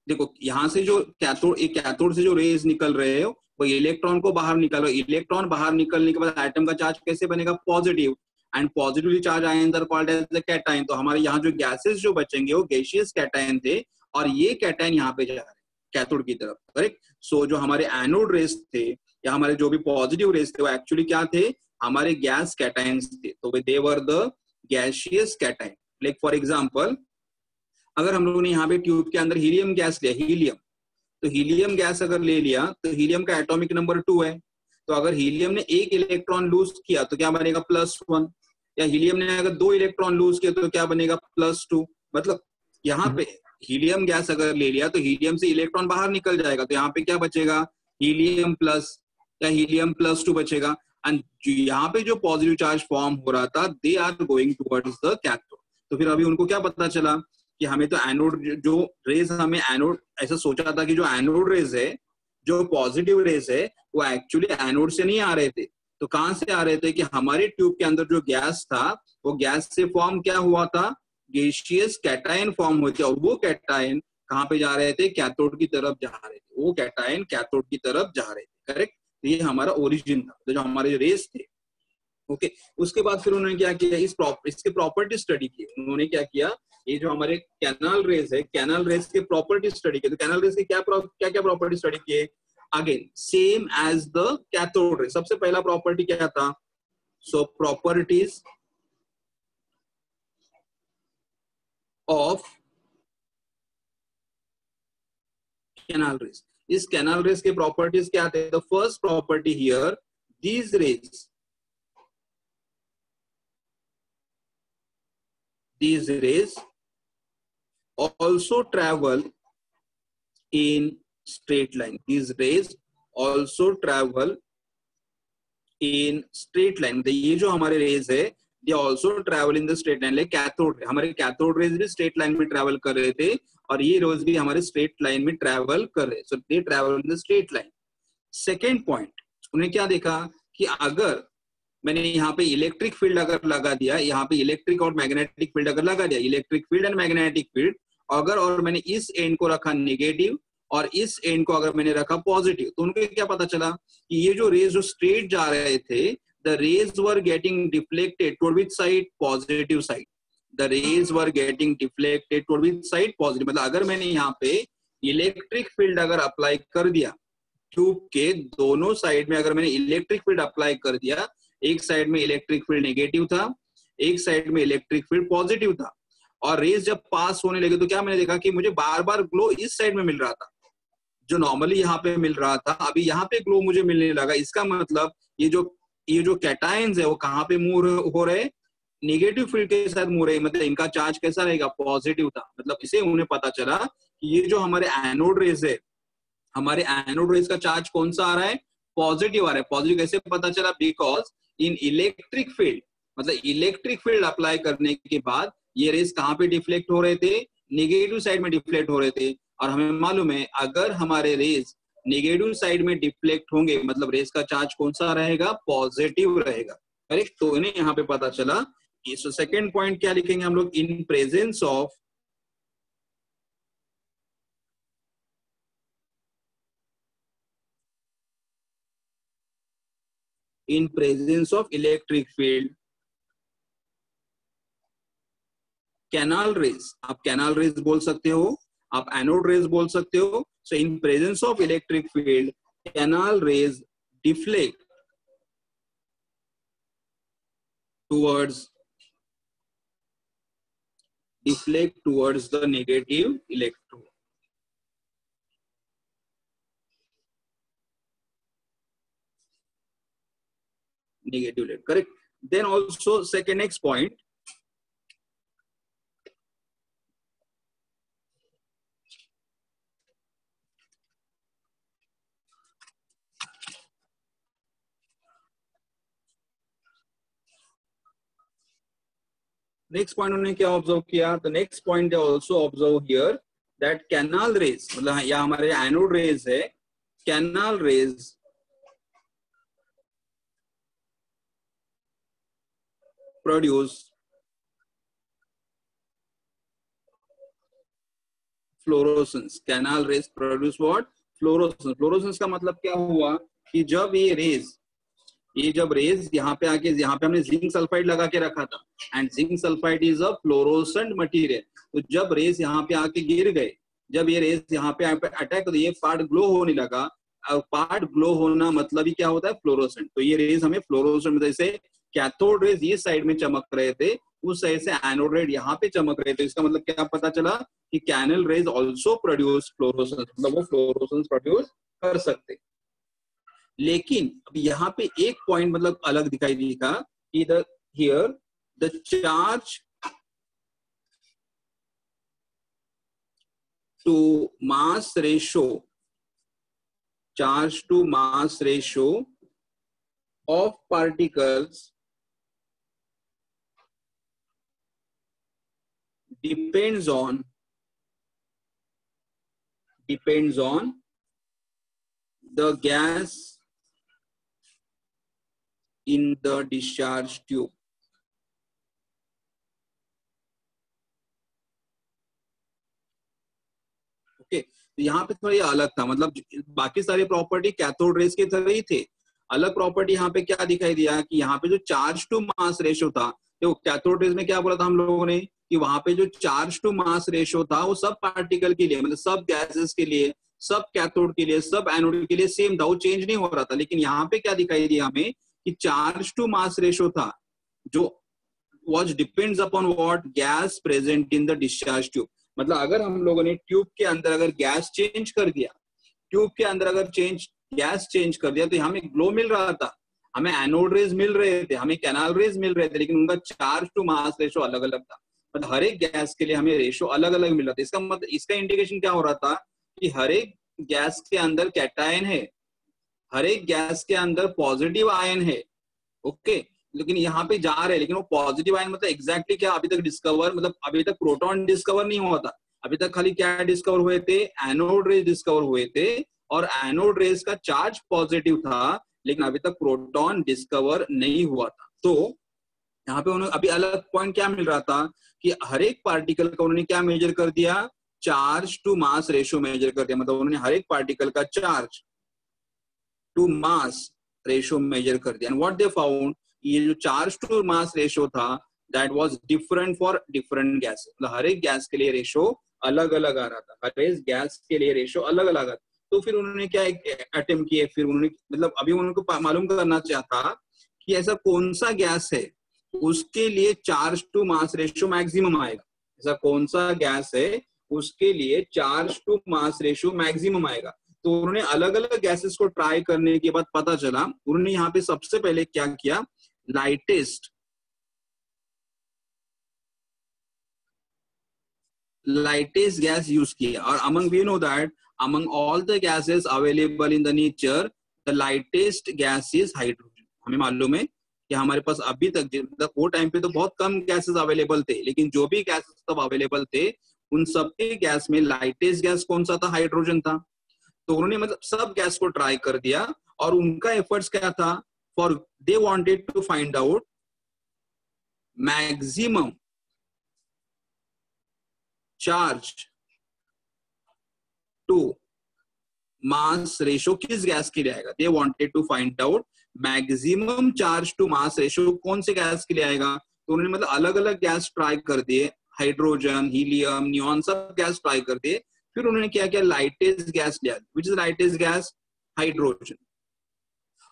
देखो यहाँ से जो कैथोड से जो रेज निकल रहे हो वो इलेक्ट्रॉन को बाहर निकल रहे, इलेक्ट्रॉन बाहर निकलने के बाद एटम का चार्ज कैसे बनेगा, positive, and positively charged ions are called as the cation. तो हमारे यहाँ जो गैसेस जो बचेंगे वो गैसियस कैटायन थे, और ये कैटायन यहाँ पे जा रहे हैं कैथोड की तरफ. करेक्ट. सो जो हमारे एनोड रेस थे या हमारे जो भी पॉजिटिव रेस थे वो एक्चुअली क्या थे, हमारे गैस कैटायंस थे. तो they were the gaseous cation. Like for example, अगर हम लोगों ने यहाँ पे ट्यूब के अंदर हीलियम गैस लिया, हीलियम, तो हीलियम गैस अगर ले लिया तो हीलियम का एटॉमिक नंबर 2 है. तो अगर हीलियम ने एक इलेक्ट्रॉन लूज किया तो क्या बनेगा, +1. या हीलियम ने अगर 2 इलेक्ट्रॉन लूज किया तो क्या बनेगा, +2. मतलब यहाँ पे हीलियम गैस अगर ले लिया तो हीलियम से इलेक्ट्रॉन बाहर निकल जाएगा, तो यहाँ पे क्या बचेगा, हीलियम प्लस या हीलियम +2 बचेगा. एंड यहाँ पे जो पॉजिटिव चार्ज फॉर्म हो रहा था, they are going towards the cathode. तो फिर अभी उनको क्या पता चला कि हमें तो एनोड जो रेज, हमें एनोड ऐसा सोचा था कि जो एनोड रेज है, जो पॉजिटिव रेज है, वो एक्चुअली एनोड से नहीं आ रहे थे. तो कहां से आ रहे थे कि हमारे ट्यूब के अंदर जो गैस था वो गैस से फॉर्म क्या हुआ था, गैसियस कैटायन फॉर्म हुए थे, और वो कैटायन कहां पे जा रहे थे, कैथोड की तरफ जा रहे थे. वो कैटायन कैथोड की तरफ जा रहे थे. करेक्ट. तो ये हमारा ओरिजिन था, तो जो हमारे रेज थे. ओके. उसके बाद फिर उन्होंने क्या किया, इसके प्रॉपर्टी स्टडी की. उन्होंने क्या किया, ये जो हमारे कैनाल रेज है, कैनाल रेज के प्रॉपर्टी स्टडी की. तो कैनाल रेज के क्या क्या प्रॉपर्टी स्टडी किए, again same as the cathode rays. सबसे पहला प्रॉपर्टी क्या था, so properties of canal rays. इस कैनाल रेज के प्रॉपर्टीज क्या थे, the first property here, these rays, these rays also travel in straight line. These rays also travel in straight line. ये जो हमारे रेज है, they also travel in the straight line. Like cathode, हमारे cathode rays भी straight line में travel कर रहे थे, और ये रेज भी हमारे स्ट्रेट लाइन में ट्रेवल कर रहे. So they travel in the straight line. Second point, उन्हें क्या देखा कि अगर मैंने यहाँ पे इलेक्ट्रिक फील्ड अगर लगा दिया, यहाँ पे इलेक्ट्रिक और मैग्नेटिक फील्ड अगर लगा दिया, electric field and magnetic field, अगर और मैंने इस एंड को रखा नेगेटिव और इस एंड को अगर मैंने रखा पॉजिटिव, तो उनको क्या पता चला कि ये जो रेज जो स्ट्रेट जा रहे थे, the rays were getting deflected toward which side, positive side. The rays were getting deflected toward which side, positive. मतलब अगर मैंने यहाँ पे इलेक्ट्रिक फील्ड अगर अप्लाई कर दिया, ट्यूब के दोनों साइड में अगर मैंने इलेक्ट्रिक फील्ड अप्लाई कर दिया, एक साइड में इलेक्ट्रिक फील्ड नेगेटिव था, एक साइड में इलेक्ट्रिक फील्ड पॉजिटिव था, और रेज जब पास होने लगे तो क्या मैंने देखा कि मुझे बार बार ग्लो इस साइड में मिल रहा था, जो नॉर्मली यहाँ पे मिल रहा था, अभी यहाँ पे ग्लो मुझे मिलने लगा. इसका मतलब ये जो कैटायंस है वो कहाँ पे मूव हो रहे, नेगेटिव फील्ड के साथ मूव रहे. मतलब इनका चार्ज कैसा रहेगा, पॉजिटिव था. मतलब इसे उन्हें पता चला कि ये जो हमारे एनोड रेज है, हमारे एनोड रेज का चार्ज कौन सा आ रहा है, पॉजिटिव आ रहा है. पॉजिटिव कैसे पता चला, बिकॉज इन इलेक्ट्रिक फील्ड, मतलब इलेक्ट्रिक फील्ड अप्लाई करने के बाद ये रेज कहां पे डिफ्लेक्ट हो रहे थे, नेगेटिव साइड में डिफ्लेक्ट हो रहे थे. और हमें मालूम है अगर हमारे रेज नेगेटिव साइड में डिफ्लेक्ट होंगे, मतलब रेज का चार्ज कौन सा रहेगा, पॉजिटिव रहेगा. करेक्ट. तो इन्हें यहाँ पे पता चला. सो सेकेंड पॉइंट क्या लिखेंगे हम लोग, in presence of, in presence of electric field, canal rays, आप कैनाल रेज बोल सकते हो, आप एनोड रेज बोल सकते हो. So in presence of electric field, canal rays deflect towards the negative electrode. Negative electron, correct. Then also second next point, next point उन्होंने क्या ऑब्जर्व किया, तो next point they also observe here that canal rays, मतलब या हमारे anode rays है, canal raise produce fluorescence. Canal raise produce what, fluorescence. Fluorescence का मतलब क्या हुआ कि जब ये जब रेज यहाँ पे आके, यहाँ पे हमने जिंक सल्फाइड लगा के रखा था, and zinc sulphide is a fluorescent material. तो जब रेज यहाँ पे आके गिर गए, जब ये रेज यहाँ पे अटैक, तो ये पार्ट ग्लो होने लगा, और पार्ट ग्लो होना मतलब ही क्या होता है, फ्लोरोसेंट। तो ये रेज हमें फ्लोरोसेंट, जैसे कैथोड रेज ये साइड में चमक रहे थे, उस साइड से एनोड रेज यहाँ पे चमक रहे थे। इसका मतलब क्या पता चला कि canal rays also produce fluorescence, मतलब वो फ्लोरोसेंस प्रोड्यूस कर सकते। लेकिन अब यहाँ पे एक पॉइंट मतलब अलग दिखाई देगा कि here the charge to mass ratio, charge to mass ratio of particles depends on the gas in the discharge tube. Okay, तो यहाँ पे थोड़ा ये अलग था, मतलब बाकी सारे प्रॉपर्टी कैथोड रेज के तरह ही थे। अलग प्रॉपर्टी यहाँ पे क्या दिखाई दिया कि यहाँ पे जो चार्ज टू मास रेशो था, तो कैथोड रेज में क्या बोला था हम लोगों ने कि वहां पे जो चार्ज टू मास रेशो था वो सब पार्टिकल के लिए, मतलब सब गैसेस के लिए, सब कैथोड के लिए, सब एनोड के लिए सेम था, वो चेंज नहीं हो रहा था। लेकिन यहाँ पे क्या दिखाई दिया हमें कि चार्ज टू मास रेशो था जो was depends upon what gas present in the discharge tube। मतलब अगर हम लोगों ने ट्यूब के अंदर अगर गैस चेंज कर दिया, ट्यूब के अंदर अगर गैस चेंज कर दिया, तो हमें ग्लो मिल रहा था, हमें एनोड रेज मिल रहे थे, हमें कैनाल रेज मिल रहे थे, लेकिन उनका चार्ज टू मास रेशो अलग अलग था। मतलब हर एक गैस के लिए हमें रेशो अलग अलग मिल रहा था। इसका मतलब, इसका इंडिकेशन क्या हो रहा था कि हर एक गैस के अंदर कैटायन है, हर एक गैस के अंदर पॉजिटिव आयन है। ओके, लेकिन यहाँ पे जा रहे हैं, लेकिन वो पॉजिटिव आयन मतलब एग्जैक्टली क्या अभी तक डिस्कवर, मतलब अभी तक प्रोटॉन डिस्कवर नहीं हुआ था। अभी तक खाली क्या डिस्कवर हुए थे, एनोड रेज डिस्कवर हुए थे, और एनोड रेज का चार्ज पॉजिटिव था, लेकिन अभी तक प्रोटॉन डिस्कवर नहीं हुआ था। तो यहाँ पे उन्होंने अभी अलग पॉइंट क्या मिल रहा था कि हर एक पार्टिकल का उन्होंने क्या मेजर कर दिया, charge to mass ratio measure कर दिया। मतलब उन्होंने हर एक पार्टिकल का charge to mass ratio measure कर दिया। एंड व्हाट दे फाउंड, ये जो चार्ज टू मास रेशियो था that was different for different gas. मतलब हर एक गैस के लिए रेशियो अलग अलग आ रहा था, हर एक गैस के लिए रेशियो अलग अलग आ रहा था। तो फिर उन्होंने क्या अटेम्प्ट किए, फिर उन्होंने मतलब अभी उनको मालूम करना चाहता कि ऐसा कौन सा गैस है उसके लिए charge to mass ratio maximum आएगा, ऐसा कौन सा गैस है उसके लिए charge to mass ratio maximum आएगा। तो उन्होंने अलग अलग गैसेस को ट्राई करने के बाद पता चला, उन्होंने यहाँ पे सबसे पहले क्या किया, लाइटेस्ट गैस यूज किया। और among we know that among all the gases available in the nature the lightest gas is hydrogen। हमें मालूम है कि हमारे पास अभी तक, मतलब वो टाइम पे तो बहुत कम गैसेस अवेलेबल थे, लेकिन जो भी गैसेस तब अवेलेबल थे उन सबके गैस में लाइटेस्ट गैस कौन सा था, हाइड्रोजन था। तो उन्होंने मतलब सब गैस को ट्राई कर दिया, और उनका एफर्ट्स क्या था, for they wanted to find out maximum charge to mass ratio किस गैस के लिए आएगा। They wanted to find out maximum charge to mass ratio कौन से गैस के लिए आएगा। तो उन्होंने मतलब अलग अलग गैस ट्राई कर दिए, हाइड्रोजन, हीलियम, नियॉन, सब गैस ट्राई कर दिए। फिर उन्होंने क्या किया, लाइटेस्ट गैस लिया, which is lightest gas, hydrogen.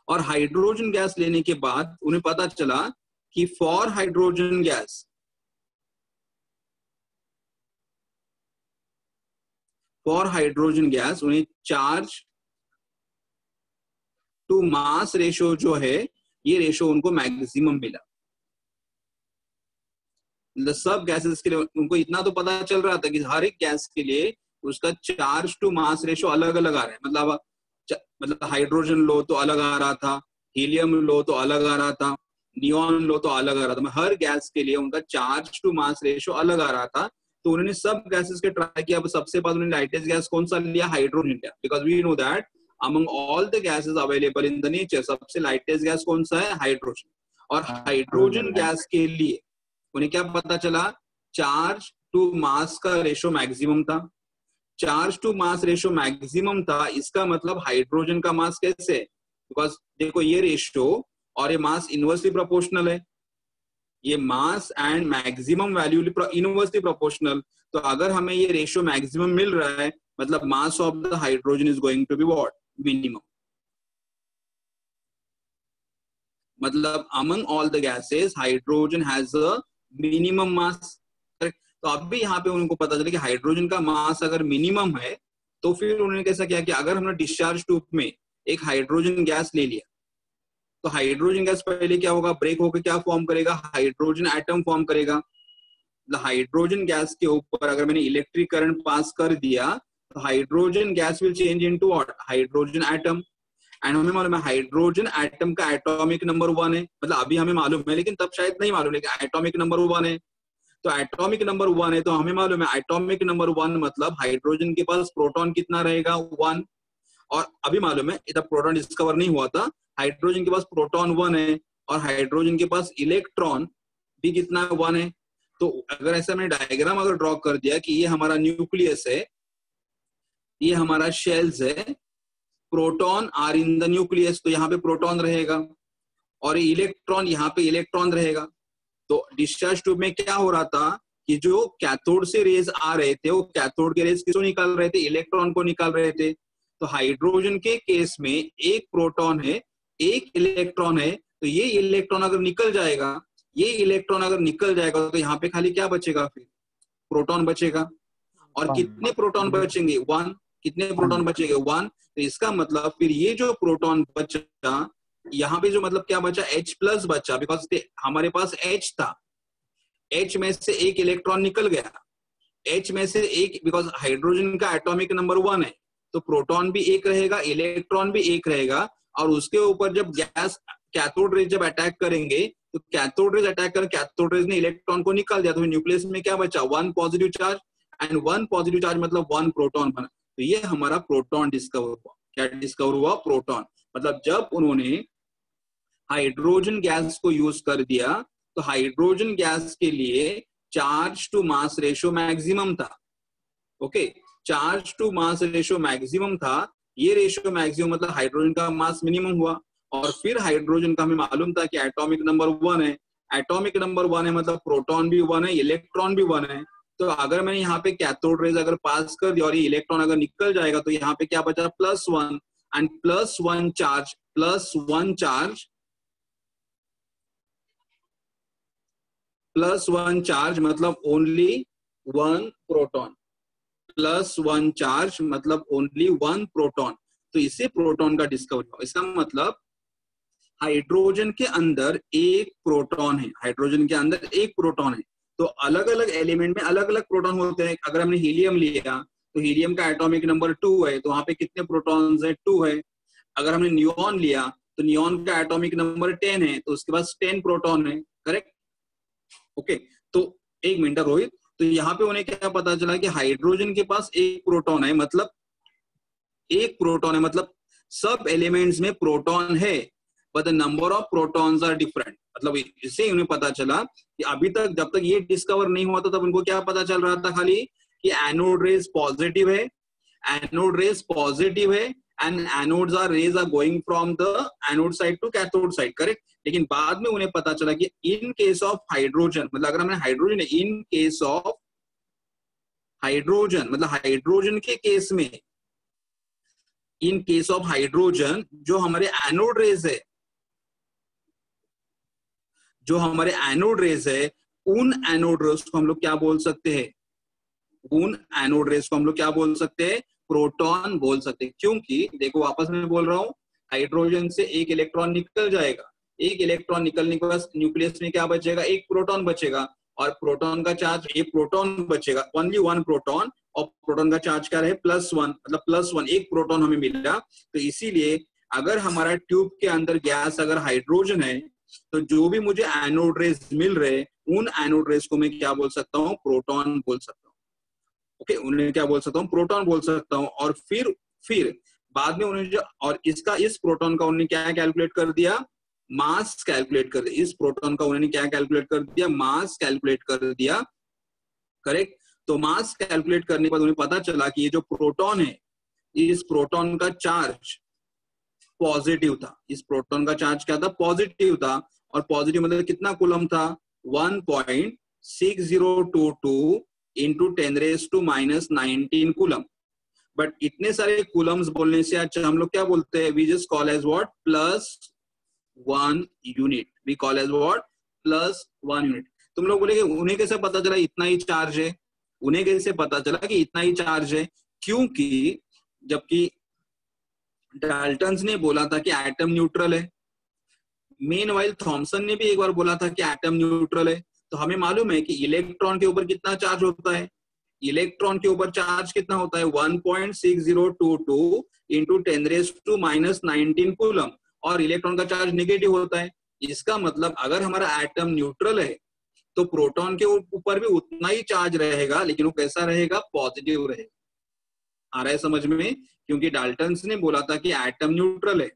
और हाइड्रोजन गैस लेने के बाद उन्हें पता चला कि फॉर हाइड्रोजन गैस उन्हें चार्ज टू मास रेशो जो है, ये रेशो उनको मैक्सिमम मिला। मतलब सब गैसेस के लिए उनको इतना तो पता चल रहा था कि हर एक गैस के लिए उसका चार्ज टू मास रेशो अलग अलग आ रहा है। मतलब हाइड्रोजन लो तो अलग आ रहा था, हीलियम लो तो अलग आ रहा था, नियॉन लो तो अलग आ रहा था, हर गैस के लिए उनका चार्ज टू मास रेशियो अलग आ रहा था। तो उन्होंने सब गैसेस के ट्राई किया। सबसे बाद उन्होंने लाइटेस्ट गैस कौन सा लिया? हाइड्रोजन लिया, because we know that among all the gases available in the nature सबसे लाइटेस्ट गैस कौन सा है? हाइड्रोजन। और हाइड्रोजन गैस के लिए उन्हें क्या पता चला? चार्ज टू मास का रेशियो मैक्सिमम था। Charge to mass ratio maximum था, इसका मतलब हाइड्रोजन का मास कैसे? बिकॉज देखो ये रेशियो और ये मास इनवर्सली प्रोपोर्शनल है, ये mass and maximum value inversely proportional. तो अगर हमें ये रेशियो मैक्सिमम मिल रहा है मतलब mass of the hydrogen is going to be what? Minimum. मतलब among all the gases hydrogen has a minimum mass. तो अभी यहाँ पे उनको पता चला कि हाइड्रोजन का मास अगर मिनिमम है तो फिर उन्होंने कैसा किया कि अगर हमने डिस्चार्ज ट्यूब में एक हाइड्रोजन गैस ले लिया तो हाइड्रोजन गैस पहले क्या होगा? ब्रेक होकर क्या फॉर्म करेगा? हाइड्रोजन एटम फॉर्म करेगा। हाइड्रोजन गैस के ऊपर अगर मैंने इलेक्ट्रिक करंट पास कर दिया तो hydrogen gas will change into what? Hydrogen atom. And हमें मालूम है हाइड्रोजन एटम का एटॉमिक नंबर 1 है, मतलब अभी हमें मालूम है लेकिन तब शायद नहीं मालूम, लेकिन एटॉमिक नंबर 1 है। तो एटॉमिक नंबर 1 है तो हमें मालूम है एटॉमिक नंबर 1 मतलब हाइड्रोजन के पास प्रोटॉन कितना रहेगा? 1। और अभी मालूम है इधर प्रोटॉन डिस्कवर नहीं हुआ था, हाइड्रोजन के पास प्रोटॉन 1 है और हाइड्रोजन के पास इलेक्ट्रॉन भी कितना? 1 है। तो अगर ऐसा मैंने डायग्राम अगर ड्रॉ कर दिया कि ये हमारा न्यूक्लियस है, ये हमारा शेल्स है, proton are in the nucleus, तो यहाँ पे प्रोटॉन रहेगा और इलेक्ट्रॉन यहाँ पे इलेक्ट्रॉन रहेगा। तो डिस्चार्ज ट्यूब में क्या हो रहा था कि जो कैथोड से रेज आ रहे थे वो कैथोड के रेज किसको निकाल रहे थे? इलेक्ट्रॉन को निकाल रहे थे। तो हाइड्रोजन के केस में एक प्रोटॉन है एक इलेक्ट्रॉन है, तो ये इलेक्ट्रॉन अगर निकल जाएगा, ये इलेक्ट्रॉन अगर निकल जाएगा तो यहाँ पे खाली क्या बचेगा? फिर प्रोटॉन बचेगा। और कितने प्रोटॉन बचेंगे? 1। कितने प्रोटॉन बचेंगे? 1। तो इसका मतलब फिर ये जो प्रोटॉन बचा यहाँ पे जो मतलब क्या बचा? H प्लस बचा, बिकॉज हमारे पास H था, H में से एक इलेक्ट्रॉन निकल गया, H में से एक, बिकॉज हाइड्रोजन का एटॉमिक नंबर 1 है तो प्रोटॉन भी एक रहेगा इलेक्ट्रॉन भी एक रहेगा। और उसके ऊपर जब गैस कैथोड रेज जब अटैक करेंगे तो कैथोड रेज अटैक कर कैथोड रेज ने इलेक्ट्रॉन को निकाल दिया, तो न्यूक्लियस में क्या बचा? 1 positive charge and 1 positive charge मतलब 1 प्रोटॉन बना। तो ये हमारा प्रोटॉन डिस्कवर हुआ। क्या डिस्कवर हुआ? प्रोटॉन। मतलब जब उन्होंने हाइड्रोजन गैस को यूज कर दिया तो हाइड्रोजन गैस के लिए charge to mass ratio maximum था। Okay, charge to mass ratio maximum था। ये रेशियो मैक्सिमम मतलब हाइड्रोजन का मास मिनिमम हुआ। और फिर हाइड्रोजन का हमें मालूम था कि एटॉमिक नंबर 1 है, एटॉमिक नंबर 1 है मतलब प्रोटॉन भी 1 है इलेक्ट्रॉन भी 1 है। तो अगर मैंने यहाँ पे कैथोड रेज अगर पास कर दिया और ये इलेक्ट्रॉन अगर निकल जाएगा तो यहाँ पे क्या बचा? +1 एंड +1 चार्ज, +1 चार्ज, +1 चार्ज मतलब ओनली 1 प्रोटॉन, +1 चार्ज मतलब ओनली 1 प्रोटॉन। तो इसे प्रोटॉन का डिस्कवरी हुआ। इसका मतलब हाइड्रोजन के अंदर एक प्रोटॉन है, हाइड्रोजन के अंदर एक प्रोटॉन है। तो अलग अलग एलिमेंट में अलग अलग प्रोटॉन होते हैं। अगर हमने हीलियम लिया तो हीलियम का एटॉमिक नंबर 2 है, तो वहां पे कितने प्रोटॉन्स है? 2 है। अगर हमने नियॉन लिया तो नियॉन का एटॉमिक नंबर 10 है, तो उसके पास 10 प्रोटॉन है। करेक्ट? ओके, तो एक मिनट रोहित, तो यहाँ पे उन्हें क्या पता चला कि हाइड्रोजन के पास एक प्रोटॉन है, मतलब एक प्रोटॉन है, मतलब सब एलिमेंट्स में प्रोटॉन है but the number of protons are different. मतलब इससे उन्हें पता चला कि अभी तक जब तक ये डिस्कवर नहीं हुआ था तब उनको क्या पता चल रहा था खाली कि एनोड रेज पॉजिटिव है, एनोड रेज पॉजिटिव है and anodes are rays are going from the anode side to cathode side. Correct? लेकिन बाद में उन्हें पता चला कि इन केस ऑफ हाइड्रोजन, मतलब अगर हमने hydrogen, in case of hydrogen मतलब हाइड्रोजन के केस में, इन केस ऑफ हाइड्रोजन जो हमारे एनोड रेज है, जो हमारे एनोड रेज है, उन एनोड रेज को हम लोग क्या बोल सकते हैं? उन एनोड रेज को हम लोग क्या बोल सकते हैं? प्रोटॉन बोल सकते हैं। क्योंकि देखो वापस मैं बोल रहा हूं, हाइड्रोजन से एक इलेक्ट्रॉन निकल जाएगा, एक इलेक्ट्रॉन निकलने के बाद न्यूक्लियस में क्या बचेगा? एक प्रोटॉन बचेगा और प्रोटॉन का चार्ज, एक प्रोटॉन बचेगा, ओनली 1 प्रोटॉन, और प्रोटॉन का चार्ज क्या रहे? +1, मतलब +1 एक प्रोटॉन हमें मिला। तो इसीलिए अगर हमारा ट्यूब के अंदर गैस अगर हाइड्रोजन है तो जो भी मुझे एनोड रेज मिल रहे, उन एनोड रेज को मैं क्या बोल सकता हूँ, प्रोटॉन बोल सकता हूँ। ओके, उन्हें क्या बोल सकता हूँ, प्रोटॉन बोल सकता हूँ। और फिर बाद में उन्हें जो, और इसका, इस प्रोटॉन का उन्होंने क्या कैलकुलेट कर दिया, मास कैलकुलेट कर दिया। इस प्रोटॉन का उन्होंने क्या कैलकुलेट कर दिया, मास कैलकुलेट कर दिया। करेक्ट। तो मास कैलकुलेट करने के बाद उन्हें पता चला कि ये जो प्रोटॉन है, इस प्रोटॉन का चार्ज पॉजिटिव था। इस प्रोटॉन का चार्ज क्या था, पॉजिटिव था। और पॉजिटिव मतलब कितना कूलम था, 1.6022 इंटू 10⁻⁻19 कूलम। बट इतने सारे कूलम्स बोलने से अच्छा हम लोग क्या बोलते हैं, we just call as what, +1 unit. We call as what, +1 unit. तुम लोग बोलेगे उन्हें कैसे पता चला इतना ही चार्ज है, उन्हें कैसे पता चला कि इतना ही चार्ज है, क्योंकि जबकि डाल्टन्स ने बोला था कि एटम न्यूट्रल है, मेनवाइल थॉमसन ने भी एक बार बोला था कि एटम न्यूट्रल है। तो हमें मालूम है कि इलेक्ट्रॉन के ऊपर कितना चार्ज होता है, इलेक्ट्रॉन के ऊपर चार्ज कितना होता है, 1.6022 इंटू 10⁻⁻19 कूलम, और इलेक्ट्रॉन का चार्ज नेगेटिव होता है। इसका मतलब अगर हमारा एटम न्यूट्रल है तो प्रोटॉन के ऊपर भी उतना ही चार्ज रहेगा, लेकिन वो कैसा रहेगा, पॉजिटिव रहेगा। आ रहा है समझ में, क्योंकि डाल्टन्स ने बोला था कि एटम न्यूट्रल है।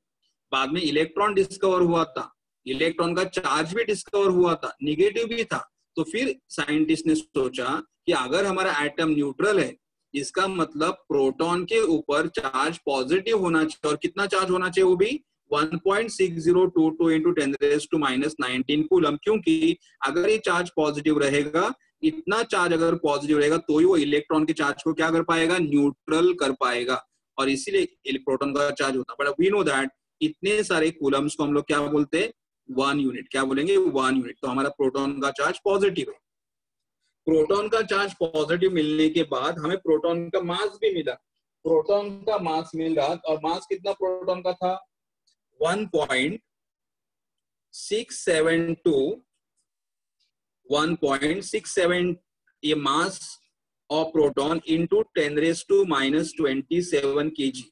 बाद में इलेक्ट्रॉन डिस्कवर हुआ था, इलेक्ट्रॉन का चार्ज भी डिस्कवर हुआ था, निगेटिव भी था। तो फिर साइंटिस्ट ने सोचा कि अगर हमारा एटम न्यूट्रल है, इसका मतलब प्रोटॉन के ऊपर चार्ज पॉजिटिव होना चाहिए। और कितना चार्ज होना चाहिए, वो भी 1.6022 इंटू 10⁻⁻19 कूलम, क्योंकि अगर ये चार्ज पॉजिटिव रहेगा, इतना चार्ज अगर पॉजिटिव रहेगा तो ही वो इलेक्ट्रॉन के चार्ज को क्या कर पाएगा, न्यूट्रल कर पाएगा। और इसीलिए प्रोटॉन का चार्ज होता है। बट वी नो दैट इतने सारे कूलम्स को हम लोग क्या बोलते हैं, 1 यूनिट। क्या बोलेंगे, 1 यूनिट। तो हमारा प्रोटॉन का चार्ज पॉजिटिव है। प्रोटॉन का चार्ज पॉजिटिव मिलने के बाद हमें प्रोटॉन का मास भी मिला, प्रोटॉन का मास मिल रहा। और मास कितना प्रोटॉन का था, 1.672 ये mass of proton into 10⁻⁻27 kg।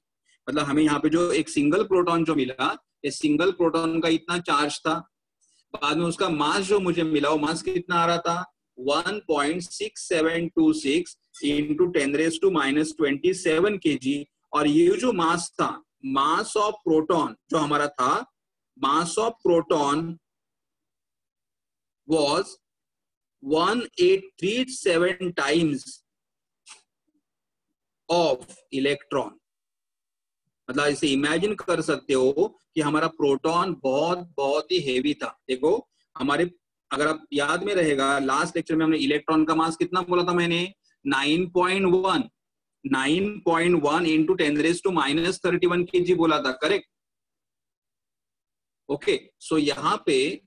मतलब हमें यहाँ पे जो एक सिंगल प्रोटॉन जो मिला, इस सिंगल प्रोटॉन का इतना चार्ज था। बाद में उसका मास जो मुझे मिला, वो मास कितना आ रहा था, 1.6726 इंटू 10⁻⁻27 kg। और ये जो मास था, मास ऑफ प्रोटॉन जो हमारा था, mass of proton was 1837 times of electron. मतलब इसे इमेजिन कर सकते हो कि हमारा प्रोटॉन बहुत बहुत ही हेवी था। देखो हमारे, अगर आप याद में रहेगा, लास्ट लेक्चर में हमने इलेक्ट्रॉन का मास कितना बोला था मैंने, 9.1 इंटू 10⁻31 kg बोला था। करेक्ट। ओके, सो यहाँ पे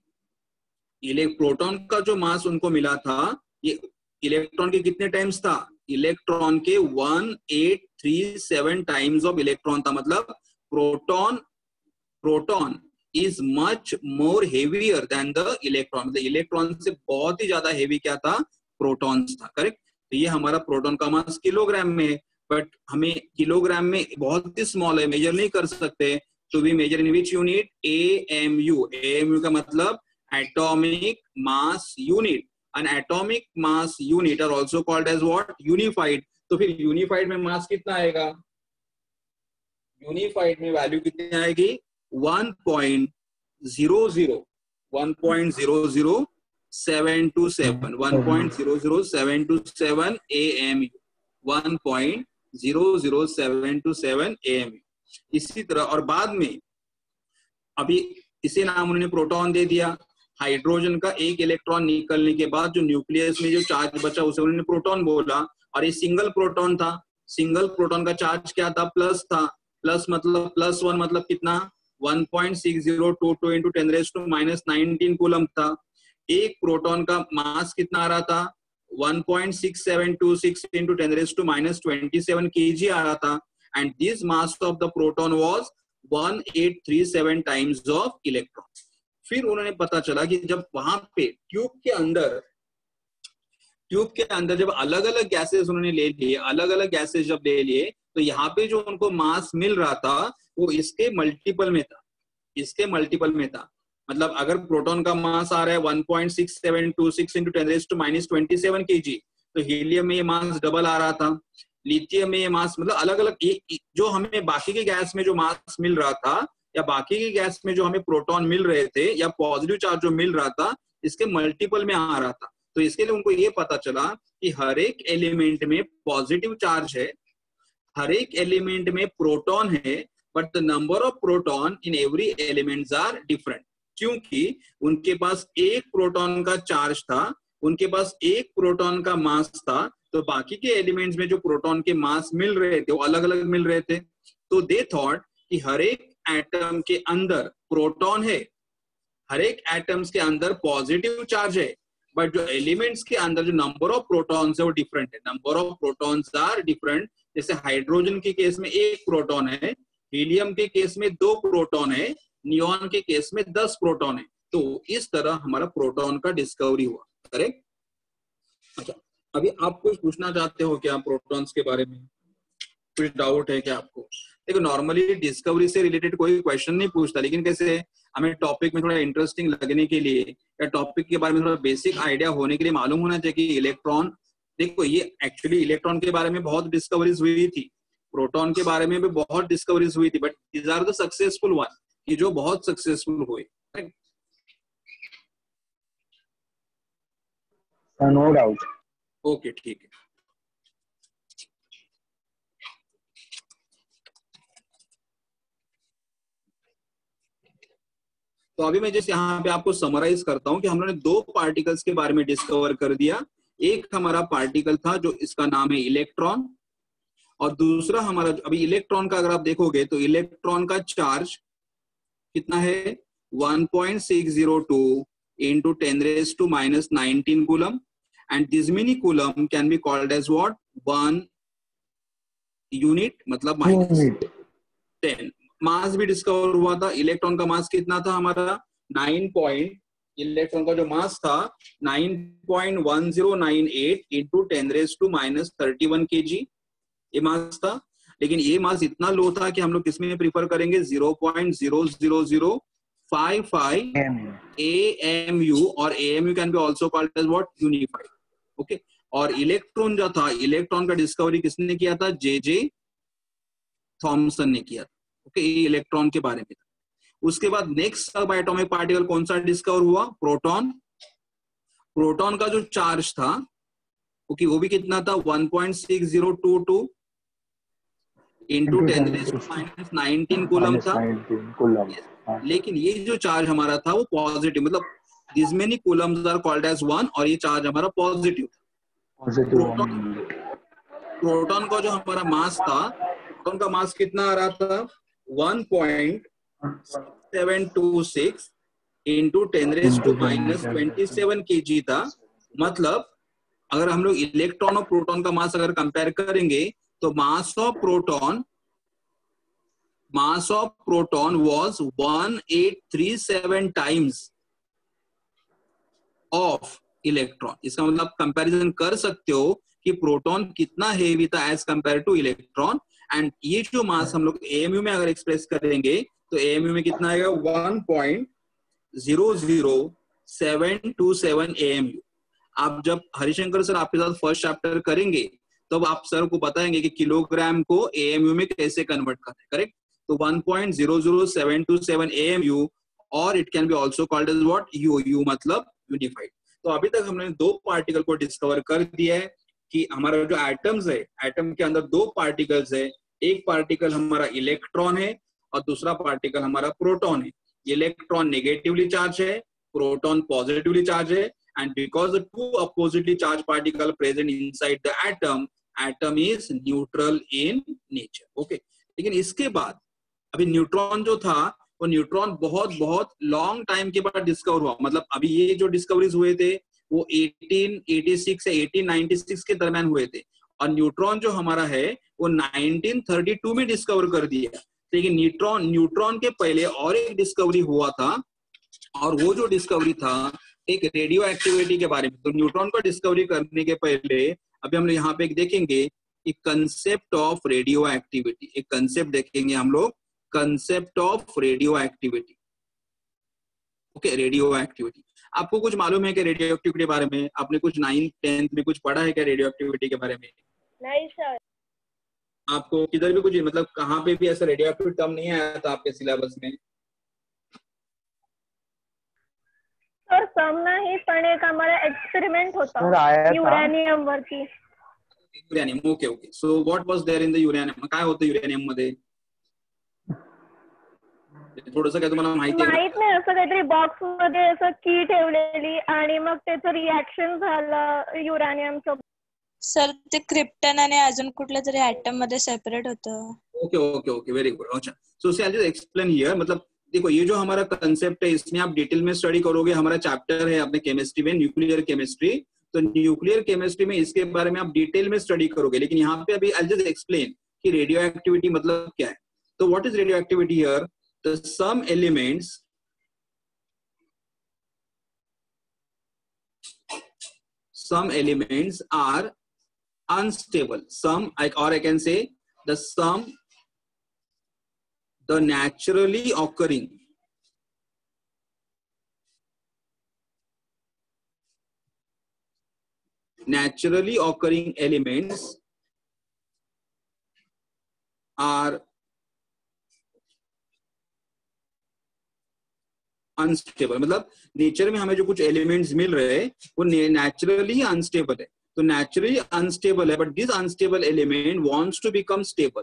प्रोटॉन का जो मास उनको मिला था, ये इलेक्ट्रॉन के कितने टाइम्स था, इलेक्ट्रॉन के 1837 टाइम्स ऑफ इलेक्ट्रॉन था। मतलब proton is much more heavier than the electron. मतलब इलेक्ट्रॉन से बहुत ही ज्यादा हेवी क्या था, प्रोटॉन्स था। करेक्ट। तो ये हमारा प्रोटॉन का मास किलोग्राम में है, बट हमें किलोग्राम में बहुत ही स्मॉल है, मेजर नहीं कर सकते। तो we measure in which unit, AMU। AMU का मतलब atomic mass unit। an atomic mass unit are also called as what, unified। तो फिर यूनिफाइड में मास कितना आएगा, यूनिफाइड में वैल्यू कितनी आएगी, 1.00727 1.00727 AMU 1.00727 AMU। इसी तरह, और बाद में अभी इसे नाम उन्होंने प्रोटॉन दे दिया। हाइड्रोजन का एक इलेक्ट्रॉन निकलने के बाद जो न्यूक्लियस में जो चार्ज बचा उसे उन्होंने प्रोटॉन बोला। और ये सिंगल प्रोटॉन था, सिंगल प्रोटॉन का चार्ज क्या था, प्लस था। प्लस मतलब +1 मतलब कितना, 1.6022 इंटू 10⁻⁻19 कूलम था। एक प्रोटॉन का मास कितना आ रहा था, 1.6726 इंटू 10⁻⁻27 kg आ रहा था। And this mass of the proton was 1837 times of electron. फिर उन्होंने पता चला कि जब वहां पे ट्यूब के अंदर जब अलग अलग गैसेस उन्होंने ले लिए, अलग अलग गैसेस जब ले लिए, तो यहाँ पे जो उनको मास मिल रहा था वो इसके मल्टीपल में था, इसके मल्टीपल में था। मतलब अगर प्रोटॉन का मास आ रहा है 1.6726 इंटू 10⁻⁻27 kg, तो हीलियम में ये मास डबल आ रहा था। लिथियम में ये मास मतलब अलग अलग जो हमें बाकी के गैस में जो मास मिल रहा था या बाकी के गैस में जो हमें प्रोटॉन मिल रहे थे या पॉजिटिव चार्ज जो मिल रहा था, इसके मल्टीपल में आ रहा था। तो इसके लिए उनको ये पता चला कि हर एक एलिमेंट में पॉजिटिव चार्ज है, हर एक एलिमेंट में प्रोटॉन है, but the number of proton in every elements are different. क्योंकि उनके पास एक प्रोटॉन का चार्ज था, उनके पास एक प्रोटॉन का मास था, तो बाकी के एलिमेंट्स में जो प्रोटॉन के मास मिल रहे थे वो अलग अलग मिल रहे थे। तो दे थॉट कि हर एक एटम के अंदर प्रोटॉन है, हर एक एटम्स के अंदर पॉजिटिव चार्ज है, बट जो एलिमेंट्स के अंदर जो नंबर ऑफ प्रोटॉन्स है वो डिफरेंट है। Number of protons are different. जैसे हाइड्रोजन के केस में 1 प्रोटॉन है, हीलियम के केस में 2 प्रोटॉन है, नियॉन के केस में 10 प्रोटॉन है। तो इस तरह हमारा प्रोटॉन का डिस्कवरी हुआ। करेक्ट। अच्छा, अभी आप कुछ पूछना चाहते हो क्या प्रोटॉन्स के बारे में? कुछ डाउट है क्या आपको? देखो, नॉर्मली डिस्कवरी से रिलेटेड कोई क्वेश्चन नहीं पूछता, लेकिन कैसे हमें टॉपिक में थोड़ा इंटरेस्टिंग लगने के लिए या टॉपिक के बारे में थोड़ा बेसिक आइडिया होने के लिए मालूम होना चाहिए कि इलेक्ट्रॉन, देखो ये एक्चुअली इलेक्ट्रॉन के बारे में बहुत डिस्कवरीज हुई थी, प्रोटॉन के बारे में भी बहुत डिस्कवरीज हुई थी, but these are the successful one, ये जो बहुत सक्सेसफुल हुए। No doubt. ओके, ठीक है। तो अभी मैं जैसे यहाँ पे आपको समराइज करता हूँ कि हम लोगों ने 2 पार्टिकल्स के बारे में डिस्कवर कर दिया। एक हमारा पार्टिकल था जो इसका नाम है इलेक्ट्रॉन, और दूसरा हमारा, अभी इलेक्ट्रॉन का अगर आप देखोगे तो इलेक्ट्रॉन का चार्ज कितना है 1.602 into 10⁻⁻19 coulomb, and this many coulomb can be called as what? 1 unit, मतलब -10। मास भी डिस्कवर हुआ था। इलेक्ट्रॉन का मास कितना था हमारा? इलेक्ट्रॉन का जो मास था 9.1098 into 10⁻31 kg ये मास था। लेकिन ये मास इतना लो था कि हम लोग किसमें प्रीफर करेंगे? 0.00055 AMU, और AMU can be also called as what? Unified. Okay. और इलेक्ट्रॉन जो था, इलेक्ट्रॉन का डिस्कवरी किसने किया था? जे थॉमसन ने किया था। ओके, ये इलेक्ट्रॉन के बारे में था। उसके बाद नेक्स्ट सब एटॉमिक पार्टिकल कौन सा डिस्कवर हुआ? प्रोटॉन। प्रोटॉन का जो चार्ज था ओके, वो भी कितना था? 1.6022 into 10⁻⁻19 कूलम था। लेकिन ये जो चार्ज हमारा था वो पॉजिटिव, मतलब this many coulombs are called as 1, और ये चार्ज हमारा पॉजिटिव। प्रोटॉन का जो हमारा मास था, प्रोटॉन का मास कितना आ रहा था? 1.726 into 10⁻⁻27 kg था। मतलब अगर हम लोग इलेक्ट्रॉन और प्रोटॉन का मास अगर कंपेयर करेंगे तो mass of proton was 1837 times of electron. इसका मतलब कंपैरिजन कर सकते हो कि प्रोटॉन कितना हेवी था as compare to electron. And ये जो मास हम लोग AMU में अगर एक्सप्रेस करेंगे तो AMU में कितना आएगा? 1.00727 AMU। आप जब हरिशंकर सर आपके साथ फर्स्ट चैप्टर करेंगे तब आप सर को बताएंगे कि किलोग्राम को AMU में कैसे कन्वर्ट करते हैं। करेक्ट। तो 1.00727 AMU, और it can be also called as what? UU, मतलब यूनिफाइड। तो अभी तक हमने 2 पार्टिकल को डिस्कवर कर दिया है कि हमारा जो एटम्स है, एटम के अंदर 2 पार्टिकल्स है। एक पार्टिकल हमारा इलेक्ट्रॉन है और दूसरा पार्टिकल हमारा प्रोटॉन है। इलेक्ट्रॉन नेगेटिवली चार्ज है, प्रोटॉन पॉजिटिवली चार्ज है, and because the 2 oppositely charged particles present inside the atom is neutral in nature. Okay. लेकिन इसके बाद अभी न्यूट्रॉन जो था वो न्यूट्रॉन बहुत लॉन्ग टाइम के बाद डिस्कवर हुआ। मतलब अभी ये जो डिस्कवरीज हुए थे वो 1886 से 1896 के दरमियान हुए थे, और न्यूट्रॉन जो हमारा है वो 1932 में डिस्कवर कर दिया। लेकिन न्यूट्रॉन के पहले और एक डिस्कवरी हुआ था, और वो जो डिस्कवरी था एक रेडियो एक्टिविटी के बारे में। तो न्यूट्रॉन को डिस्कवरी करने के पहले अभी हम लोग यहाँ पे एक देखेंगे एक कंसेप्ट ऑफ रेडियो एक्टिविटी। एक कंसेप्ट देखेंगे हम लोग, concept of radio activity. Okay, radio activity. आपको कुछ मालूम है कि रेडियो एक्टिविटी के बारे में? आपने कुछ 9th 10th में कुछ पढ़ा है क्या रेडियो एक्टिविटी के बारे में? नहीं सर। आपको किधर भी कुछ मतलब कहाँ पे भी ऐसा रेडियो एक्टिव टर्म नहीं आया था आपके सिलेबस में? सर सामना ही पण एक हमारा एक्सपेरिमेंट होता सर आया था युरेनियम वरती। Uranium, okay okay. So what was there in the uranium? काय होतं युरेनियम मध्ये? थोडंसं काय तुम्हाला माहिती आहे? माहित नाही, असं काहीतरी बॉक्स मध्ये असं की ठेवलेली आणि मग त्याचं रिॲक्शन झालं युरेनियमचं. सर ते क्रिप्टन आणि अजून कुठल्या तरी ऍटम मध्ये सेपरेट होतं. Okay okay okay, very good. अच्छा, सो सी आई जस्ट एक्सप्लेन हियर. मतलब देखो ये जो हमारा कंसेप्ट है इसमें आप डिटेल में स्टडी करोगे. हमारा चैप्टर है अपने केमिस्ट्री में न्यूक्लियर केमिस्ट्री. तो न्यूक्लियर केमिस्ट्री में इसके बारे में आप डिटेल में स्टडी करोगे. लेकिन यहाँ पे अभी आई जस्ट एक्सप्लेन कि रेडियो एक्टिविटी मतलब क्या है. तो what is radio activity here? The some elements are unstable. Or I can say the naturally occurring elements are unstable. मतलब नेचर में हमें जो कुछ एलिमेंट्स मिल रहे हैं वो नेचुरली अनस्टेबल है. तो नेचुरली अनस्टेबल है, but this unstable element wants to become stable.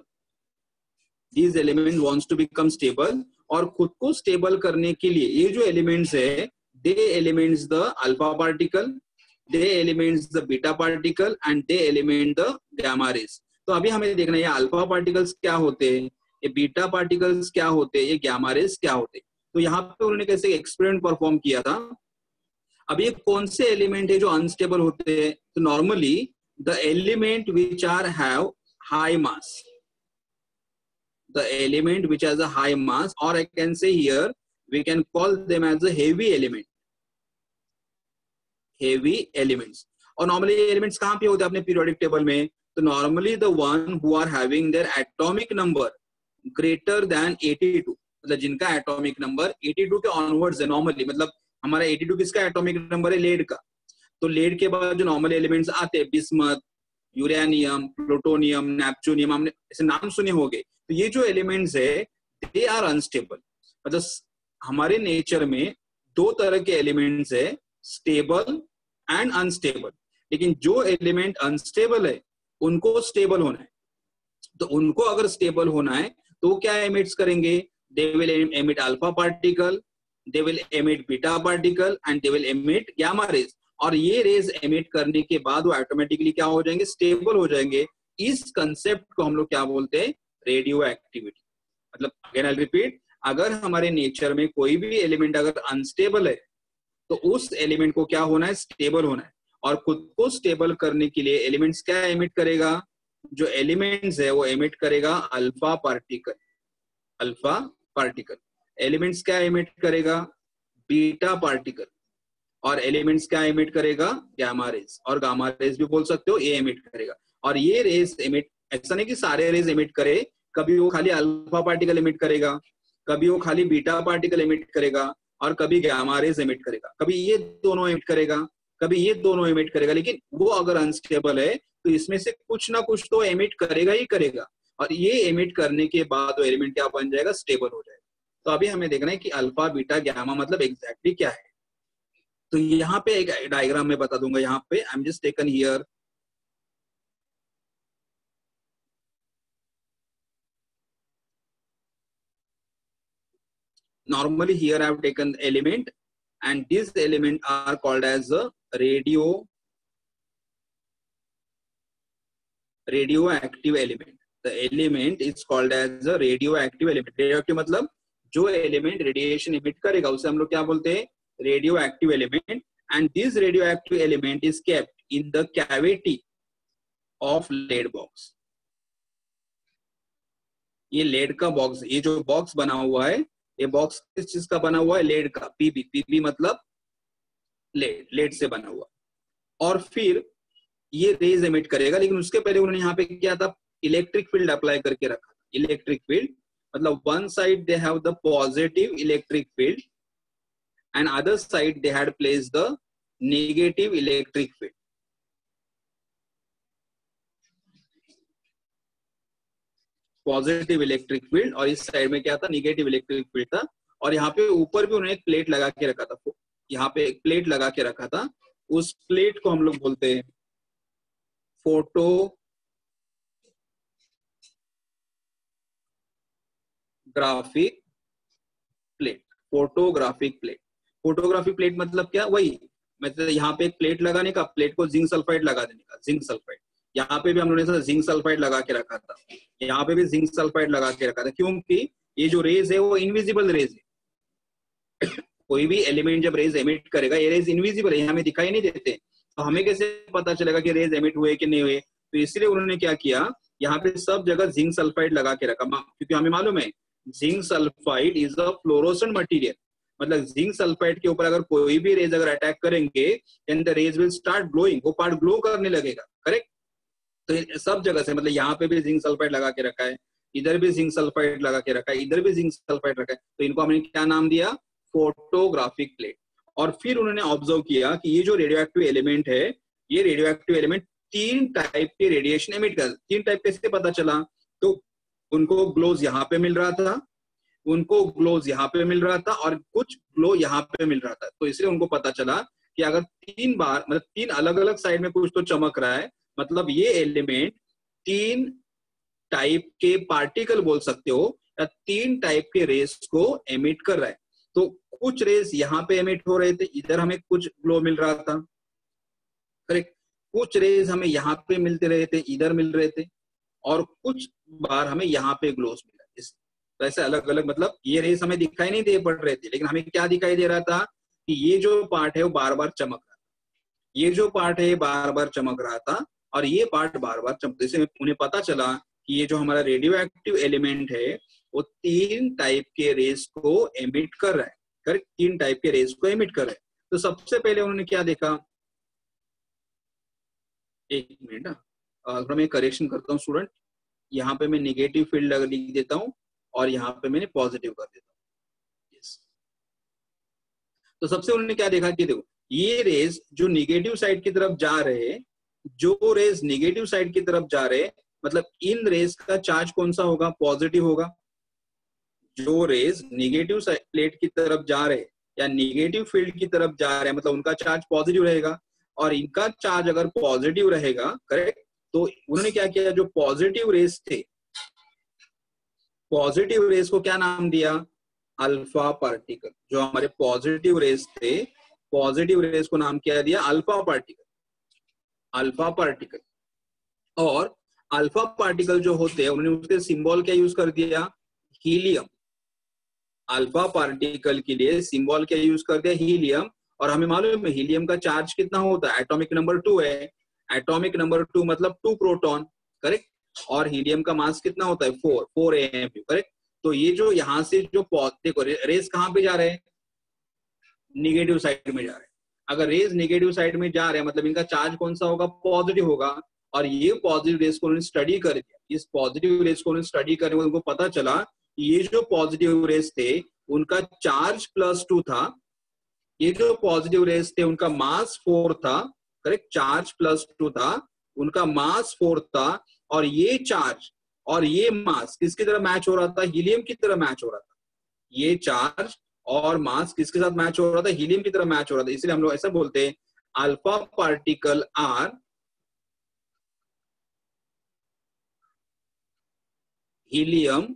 This element wants to become stable. और खुद को स्टेबल करने के लिए ये जो एलिमेंट्स है, they elements the alpha particle, they elements the beta particle and they element the gamma rays. तो अभी हमें देखना है ये अल्फा पार्टिकल्स क्या होते हैं, ये बीटा पार्टिकल्स क्या होते हैं, ये गामा रेज क्या होते हैं. तो यहाँ पे उन्होंने कैसे एक्सपेरिमेंट परफॉर्म किया था. अब ये कौन से एलिमेंट है जो अनस्टेबल होते हैं? तो normally the element which are have high mass, the element which has a high mass, और I can say here we can call them as a heavy element. Heavy elements. और normally elements कहाँ पे होते हैं अपने periodic table में? तो normally the one who are having their atomic number greater than 82, मतलब जिनका एटॉमिक नंबर 82 के ऑनवर्ड्स है नॉर्मली. मतलब हमारा 82 किसका एटॉमिक नंबर है? लेड का. तो लेड के बाद जो नॉर्मल एलिमेंट्स आते हैं, बिस्मथ, यूरेनियम, प्लूटोनियम, नेपच्यूनियम, हमने ऐसे नाम सुने होंगे. तो ये जो एलिमेंट्स है दे आर अनस्टेबल. मतलब हमारे नेचर में दो तरह के एलिमेंट्स है, स्टेबल एंड अनस्टेबल. लेकिन जो एलिमेंट अनस्टेबल है उनको स्टेबल होना है. तो उनको अगर स्टेबल होना है तो क्या एमिट्स करेंगे? They will emit alpha particle, they will emit beta particle and they will emit gamma rays. और ये रेज एमिट करने के बाद वो ऑटोमेटिकली क्या हो जाएंगे? स्टेबल हो जाएंगे. इस कंसेप्ट को हम लोग क्या बोलते हैं? Radio activity. मतलब अगेन आई रिपीट, अगर हमारे नेचर में कोई भी एलिमेंट अगर अनस्टेबल है तो उस एलिमेंट को क्या होना है? स्टेबल होना है. और खुद को स्टेबल करने के लिए एलिमेंट्स क्या एमिट करेगा? जो एलिमेंट्स है वो एमिट करेगा alpha particle. Alpha particle. Elements क्या एमिट करेगा? Beta particle. और एलिमेंट्स क्या एमिट करेगा? Gamma rays. और गामा रेज भी बोल सकते हो, ये एमिट करेगा. और ये रेज एमिट, ऐसा नहीं कि सारे रेज एमिट करे, कभी वो खाली अल्फा पार्टिकल एमिट करेगा, कभी वो खाली बीटा पार्टिकल एमिट करेगा, और कभी गामा रेज एमिट करेगा, कभी ये दोनों एमिट करेगा, कभी ये दोनों एमिट करेगा. लेकिन वो अगर अनस्टेबल है तो इसमें से कुछ ना कुछ तो एमिट करेगा ही करेगा. और ये एमिट करने के बाद वो एलिमेंट क्या बन जाएगा? स्टेबल हो जाएगा. तो अभी हमें देखना है कि अल्फा बीटा गामा मतलब एग्जैक्टली क्या है. तो यहाँ पे एक डायग्राम में बता दूंगा. यहाँ पे I am just taken here normally here I have taken element and these element are called as a radioactive element. The element is called as a radioactive element. Radioactive मतलब जो एलिमेंट रेडिएशन इमिट करेगा उसे हम लोग क्या बोलते हैं? Radioactive element. And this radioactive element is kept in the cavity of lead box. ये लेड का बॉक्स, ये जो बॉक्स बना हुआ है, ये बॉक्स किस चीज का बना हुआ है? लेड का. पीबी. पीबी मतलब लेड, लेड से बना हुआ. और फिर ये रेज एमिट करेगा. लेकिन उसके पहले उन्होंने यहाँ पे क्या था? इलेक्ट्रिक फील्ड अप्लाई करके रखा था. इलेक्ट्रिक फील्ड मतलब one side they have the positive electric field and other side they had placed the negative electric field. Positive electric field और इस साइड में क्या था, निगेटिव इलेक्ट्रिक फील्ड था। और यहाँ पे ऊपर भी उन्होंने एक प्लेट लगा के रखा था, यहाँ पे एक प्लेट लगा के रखा था, उस प्लेट को हम लोग बोलते हैं photographic plate. Photographic plate, photographic plate मतलब क्या, वही मतलब यहाँ पे एक प्लेट लगाने का, प्लेट को जिंक सल्फाइड लगा देने का, जिंक सल्फाइड। यहाँ पे भी हम लोगों ने जिंक सल्फाइड लगा के रखा था, यहाँ पे भी जिंक सल्फाइड लगा के रखा था, क्योंकि ये जो रेज है वो इनविजिबल रेज है। कोई भी एलिमेंट जब रेज एमिट करेगा, ये रेज इनविजिबल है, हमें दिखाई नहीं देते, तो हमें कैसे पता चलेगा कि रेज एमिट हुए कि नहीं हुए। तो इसलिए उन्होंने क्या किया, यहाँ पे सब जगह जिंक सल्फाइड लगा के रखा, क्योंकि हमें मालूम है zinc sulphide is a fluorescent material. मतलब जिंक सल्फाइड के ऊपर अगर कोई भी रेज अगर अटैक करेंगे, then the rays will start glowing, वो पार्ट ग्लो करने लगेगा, करेक्ट। तो सब जगह से, मतलब यहाँ पे भी जिंक सल्फाइड लगा के रखा है, इधर भी जिंक सल्फाइड लगा के रखा है, इधर भी जिंक सल्फाइड रखा है, तो इनको हमने क्या नाम दिया, फोटोग्राफिक प्लेट। और फिर उन्होंने ऑब्जर्व किया कि ये जो रेडियो एक्टिव एलिमेंट है, ये रेडियो एक्टिव एलिमेंट 3 टाइप के रेडिएशन एमिट कर। 3 टाइप कैसे पता चला, तो उनको ग्लोज यहाँ पे मिल रहा था, उनको ग्लोज यहाँ पे मिल रहा था, और कुछ ग्लो यहाँ पे मिल रहा था। तो इसलिए उनको पता चला कि अगर 3 बार, मतलब 3 अलग अलग साइड में कुछ तो चमक रहा है, मतलब ये एलिमेंट 3 टाइप के पार्टिकल बोल सकते हो, या 3 टाइप के रेस को एमिट कर रहा है। तो कुछ रेस यहाँ पे एमिट हो रहे थे, इधर हमें कुछ ग्लो मिल रहा था, करेक्ट। कुछ रेस हमें यहाँ पे मिलते रहे थे, इधर मिल रहे थे, और कुछ बार हमें यहाँ पे ग्लोस मिला। तो ऐसे अलग अलग, मतलब ये रेस हमें दिखाई नहीं दे पड़ रहे थे, लेकिन हमें क्या दिखाई दे रहा था कि ये जो पार्ट है वो बार बार चमक रहा था, ये जो पार्ट है बार बार चमक रहा था, और ये पार्ट बार बार चमक। इससे उन्हें पता चला कि ये जो हमारा रेडियो एक्टिव एलिमेंट है वो 3 टाइप के रेस को एमिट कर रहा है, करेक्ट, 3 टाइप के रेस को एमिट कर रहा है। तो सबसे पहले उन्होंने क्या देखा, एक मिनट, थोड़ा मैं करेक्शन करता हूँ स्टूडेंट, यहाँ पे मैं निगेटिव फील्ड लिख देता हूँ और यहाँ पे मैंने पॉजिटिव कर देता हूँ। yes. तो सबसे उन्होंने क्या देखा कि देखो ये रेज जो निगेटिव साइड की तरफ जा रहे, जो रेज निगेटिव साइड की तरफ जा रहे, मतलब इन रेज का चार्ज कौन सा होगा, पॉजिटिव होगा। जो रेज निगेटिव प्लेट की तरफ जा रहे या निगेटिव फील्ड की तरफ जा रहे हैं, मतलब उनका चार्ज पॉजिटिव रहेगा, और इनका चार्ज अगर पॉजिटिव रहेगा, करेक्ट। तो उन्होंने क्या किया, जो पॉजिटिव रेस थे, पॉजिटिव रेस को क्या नाम दिया, अल्फा पार्टिकल। जो हमारे पॉजिटिव रेस थे, पॉजिटिव रेस को नाम क्या दिया, अल्फा पार्टिकल, अल्फा पार्टिकल। और अल्फा पार्टिकल जो होते हैं, उन्होंने उसके सिंबल क्या यूज कर दिया, हीलियम। अल्फा पार्टिकल के लिए सिंबल क्या यूज कर दिया, हीलियम। और हमें मालूम है हीलियम का चार्ज कितना होता है, एटॉमिक नंबर 2 है, एटॉमिक नंबर 2 मतलब 2 प्रोटॉन, करेक्ट। और हीलियम का मास कितना होता है, 4 AMU, करेक्ट। तो ये जो यहाँ से जो देखो रेस कहाँ पे जा रहे हैं, निगेटिव साइड में जा रहे हैं। अगर रेज निगेटिव साइड में जा रहे हैं, मतलब इनका चार्ज कौन सा होगा, पॉजिटिव होगा। और ये पॉजिटिव रेस को उन्होंने स्टडी कर दिया, इस पॉजिटिव रेस को उन्होंने स्टडी करने में उनको पता चला ये जो पॉजिटिव रेस थे उनका चार्ज +2 था, ये जो पॉजिटिव रेस थे उनका मास 4 था, करेक्ट, चार्ज +2 था, उनका मास 4 था। और ये चार्ज और ये मास किसकी तरह मैच हो रहा था, हीलियम की तरह मैच हो रहा था। ये चार्ज और मास किसके साथ मैच हो रहा था, हीलियम की तरह मैच हो रहा था। इसलिए हम लोग ऐसा बोलते हैं alpha particle are helium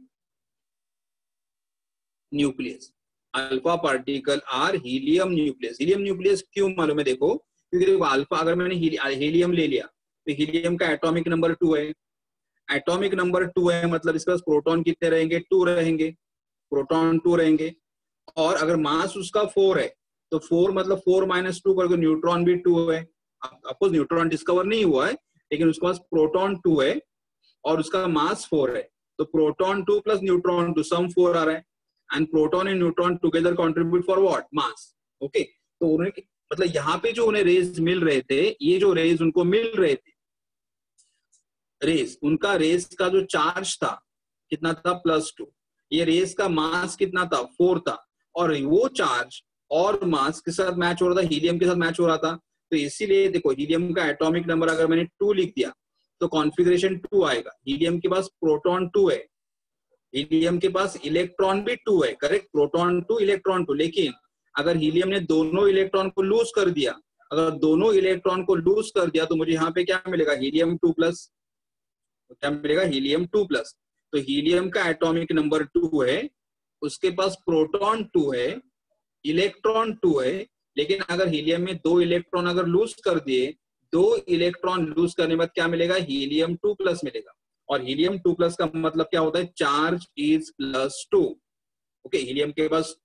nucleus. Alpha particle are helium nucleus. Helium nucleus क्यों मालूम है, देखो क्योंकि देखो अल्फा, अगर मैंने हीलियम ले लिया तो हीलियम का एटॉमिक नंबर 2 है, एटॉमिक नंबर 2 है, मतलब इसके पास प्रोटॉन कितने रहेंगे, 2 रहेंगे, प्रोटॉन 2 रहेंगे। और अगर मास उसका 4 है तो 4 मतलब 4 - 2 करके न्यूट्रॉन भी 2 है। अफकोर्स न्यूट्रॉन डिस्कवर नहीं हुआ है, लेकिन उसके पास प्रोटॉन 2 है और उसका मास 4 है। तो प्रोटॉन 2 + न्यूट्रॉन 2 सम 4 आ रहा है, and proton and neutron together contribute for what, mass. Okay, तो उन्हें मतलब यहाँ पे जो उन्हें रेज मिल रहे थे, ये जो रेज उनको मिल रहे थे, रेस उनका रेस का जो चार्ज था कितना था, +2। ये रेस का मास कितना था, 4 था। और वो चार्ज और मास के साथ मैच हो रहा था, हीलियम के साथ मैच हो रहा था। तो इसीलिए देखो हीलियम का एटॉमिक नंबर अगर मैंने 2 लिख दिया तो कॉन्फ़िगरेशन 2 आएगा। हीलियम के पास प्रोटॉन 2 है, हीलियम के पास इलेक्ट्रॉन भी 2 है, करेक्ट, प्रोटॉन 2 इलेक्ट्रॉन 2। लेकिन अगर हीलियम ने दोनों इलेक्ट्रॉन को लूज कर दिया, अगर दोनों इलेक्ट्रॉन को लूज कर दिया तो मुझे यहाँ पे क्या मिलेगा, हीलियम 2+। क्या मिलेगा, हीलियम 2+। तो हीलियम का एटॉमिक नंबर 2 है, उसके पास प्रोटॉन 2 है, इलेक्ट्रॉन 2 है। लेकिन अगर हीलियम में 2 इलेक्ट्रॉन अगर लूज कर दिए, 2 इलेक्ट्रॉन लूज करने के बाद क्या मिलेगा, हीलियम 2+ मिलेगा। और हीलियम 2+ का मतलब क्या होता है, चार्ज इज +2। ओके, हीलियम के पास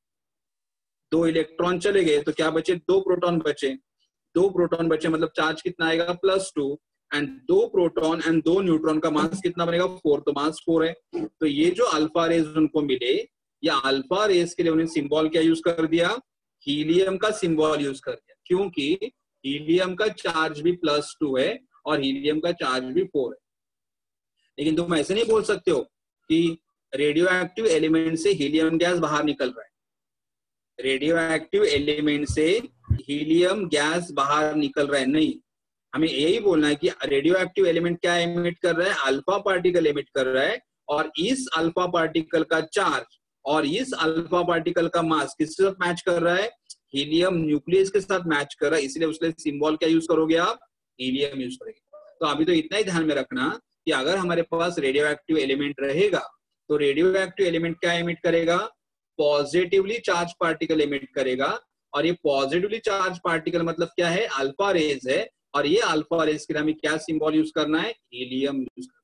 2 इलेक्ट्रॉन चले गए तो क्या बचे, 2 प्रोटॉन बचे। 2 प्रोटॉन बचे मतलब चार्ज कितना आएगा, +2। एंड 2 प्रोटॉन एंड 2 न्यूट्रॉन का मास कितना बनेगा, 4। तो मास 4 है। तो ये जो अल्फा रेज उनको मिले, या अल्फा रेज के लिए उन्हें सिंबल क्या यूज कर दिया, हीलियम का सिंबल यूज कर दिया, क्योंकि हीलियम का चार्ज भी +2 है और हीलियम का चार्ज भी 4 है। लेकिन तुम ऐसे नहीं बोल सकते हो कि रेडियो एक्टिव एलिमेंट से हीलियम गैस बाहर निकल रहा है। रेडियो एक्टिव एलिमेंट से हीलियम गैस बाहर निकल रहा है, नहीं। हमें यही बोलना है कि रेडियो एक्टिव एलिमेंट क्या एमिट कर रहा है, अल्फा पार्टिकल एमिट कर रहा है। और इस अल्फा पार्टिकल का चार्ज और इस अल्फा पार्टिकल का मास किसके साथ मैच कर रहा है, हीलियम न्यूक्लियस के साथ मैच कर रहा है। इसलिए उसके सिंबल क्या यूज करोगे आप, हीलियम यूज करोगे। तो अभी तो इतना ही ध्यान में रखना कि अगर हमारे पास रेडियो एक्टिव एलिमेंट रहेगा तो रेडियो एक्टिव एलिमेंट क्या एमिट करेगा, पॉजिटिवली चार्ज पार्टिकल एमिट करेगा। और ये पॉजिटिवली चार्ज पार्टिकल मतलब क्या है, अल्फा रेज है। और ये अल्फा रेज के लिए हमें क्या सिंबल यूज करना है, हीलियम यूज करना है।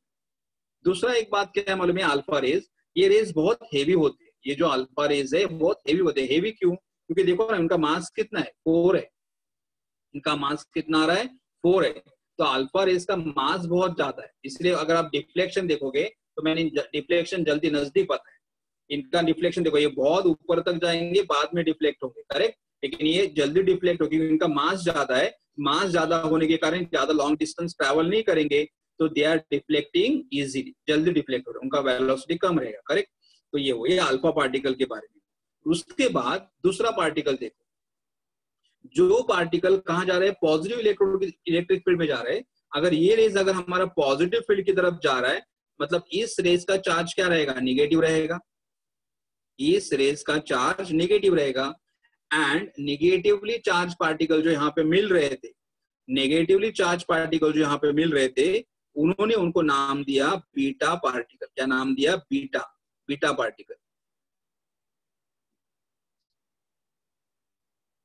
दूसरा एक बात क्या है मालूम है, अल्फा रेज, ये रेज बहुत हेवी होते हैं। ये जो अल्फा रेज है बहुत हेवी होते हैं। हेवी क्यों, क्योंकि देखो ना इनका मास कितना है, 4 है। इनका मास कितना आ रहा है, 4 है। तो अल्फा रेज का मास बहुत ज्यादा है। इसलिए अगर आप डिफ्लेक्शन देखोगे तो मैंने डिफ्लेक्शन जल्दी नजदीक पता है। इनका डिफ्लेक्शन देखो, ये बहुत ऊपर तक जाएंगे, बाद में डिफ्लेक्ट होंगे, करेक्ट। लेकिन ये जल्दी डिफ्लेक्ट होगी, इनका मास ज्यादा है। मास ज्यादा होने के कारण ज्यादा लॉन्ग डिस्टेंस ट्रैवल नहीं करेंगे, तो दे आर डिफ्लेक्टिंग इजीली, जल्दी डिफ्लेक्ट हो रहे, उनका वेलोसिटी कम रहेगा, करेक्ट। तो ये वो अल्फा पार्टिकल के बारे में। उसके बाद दूसरा पार्टिकल देखो, जो पार्टिकल कहाँ जा रहे हैं, पॉजिटिव इलेक्ट्रिक फील्ड में जा रहे हैं। अगर ये रेज अगर हमारा पॉजिटिव फील्ड की तरफ जा रहा है, मतलब इस रेज का चार्ज क्या रहेगा, निगेटिव रहेगा। इस रेज का चार्ज निगेटिव रहेगा। एंड निगेटिवली चार्ज पार्टिकल जो यहाँ पे मिल रहे थे, नेगेटिवली चार्ज पार्टिकल जो यहाँ पे मिल रहे थे, उन्होंने उनको नाम दिया बीटा पार्टिकल। क्या नाम दिया, beta, beta particle.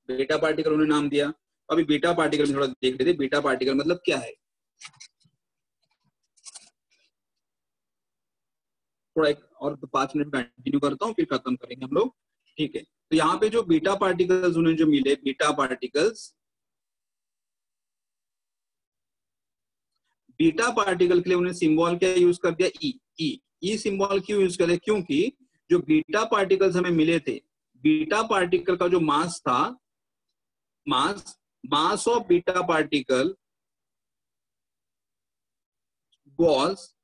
Beta particle उन्होंने नाम दिया। अभी बीटा पार्टिकल में थोड़ा देख लेते, बीटा पार्टिकल मतलब क्या है। थोड़ा एक और 5 मिनट कंटिन्यू करता हूँ, फिर खत्म करेंगे हम लोग, ठीक है। तो यहाँ पे जो बीटा पार्टिकल्स उन्हें जो मिले, बीटा पार्टिकल्स, बीटा पार्टिकल के लिए उन्हें सिंबल क्या यूज कर दिया, ई। ई सिंबल क्यों यूज कर दिया, क्योंकि जो बीटा पार्टिकल्स हमें मिले थे, बीटा पार्टिकल का जो मास था, mass of beta particle was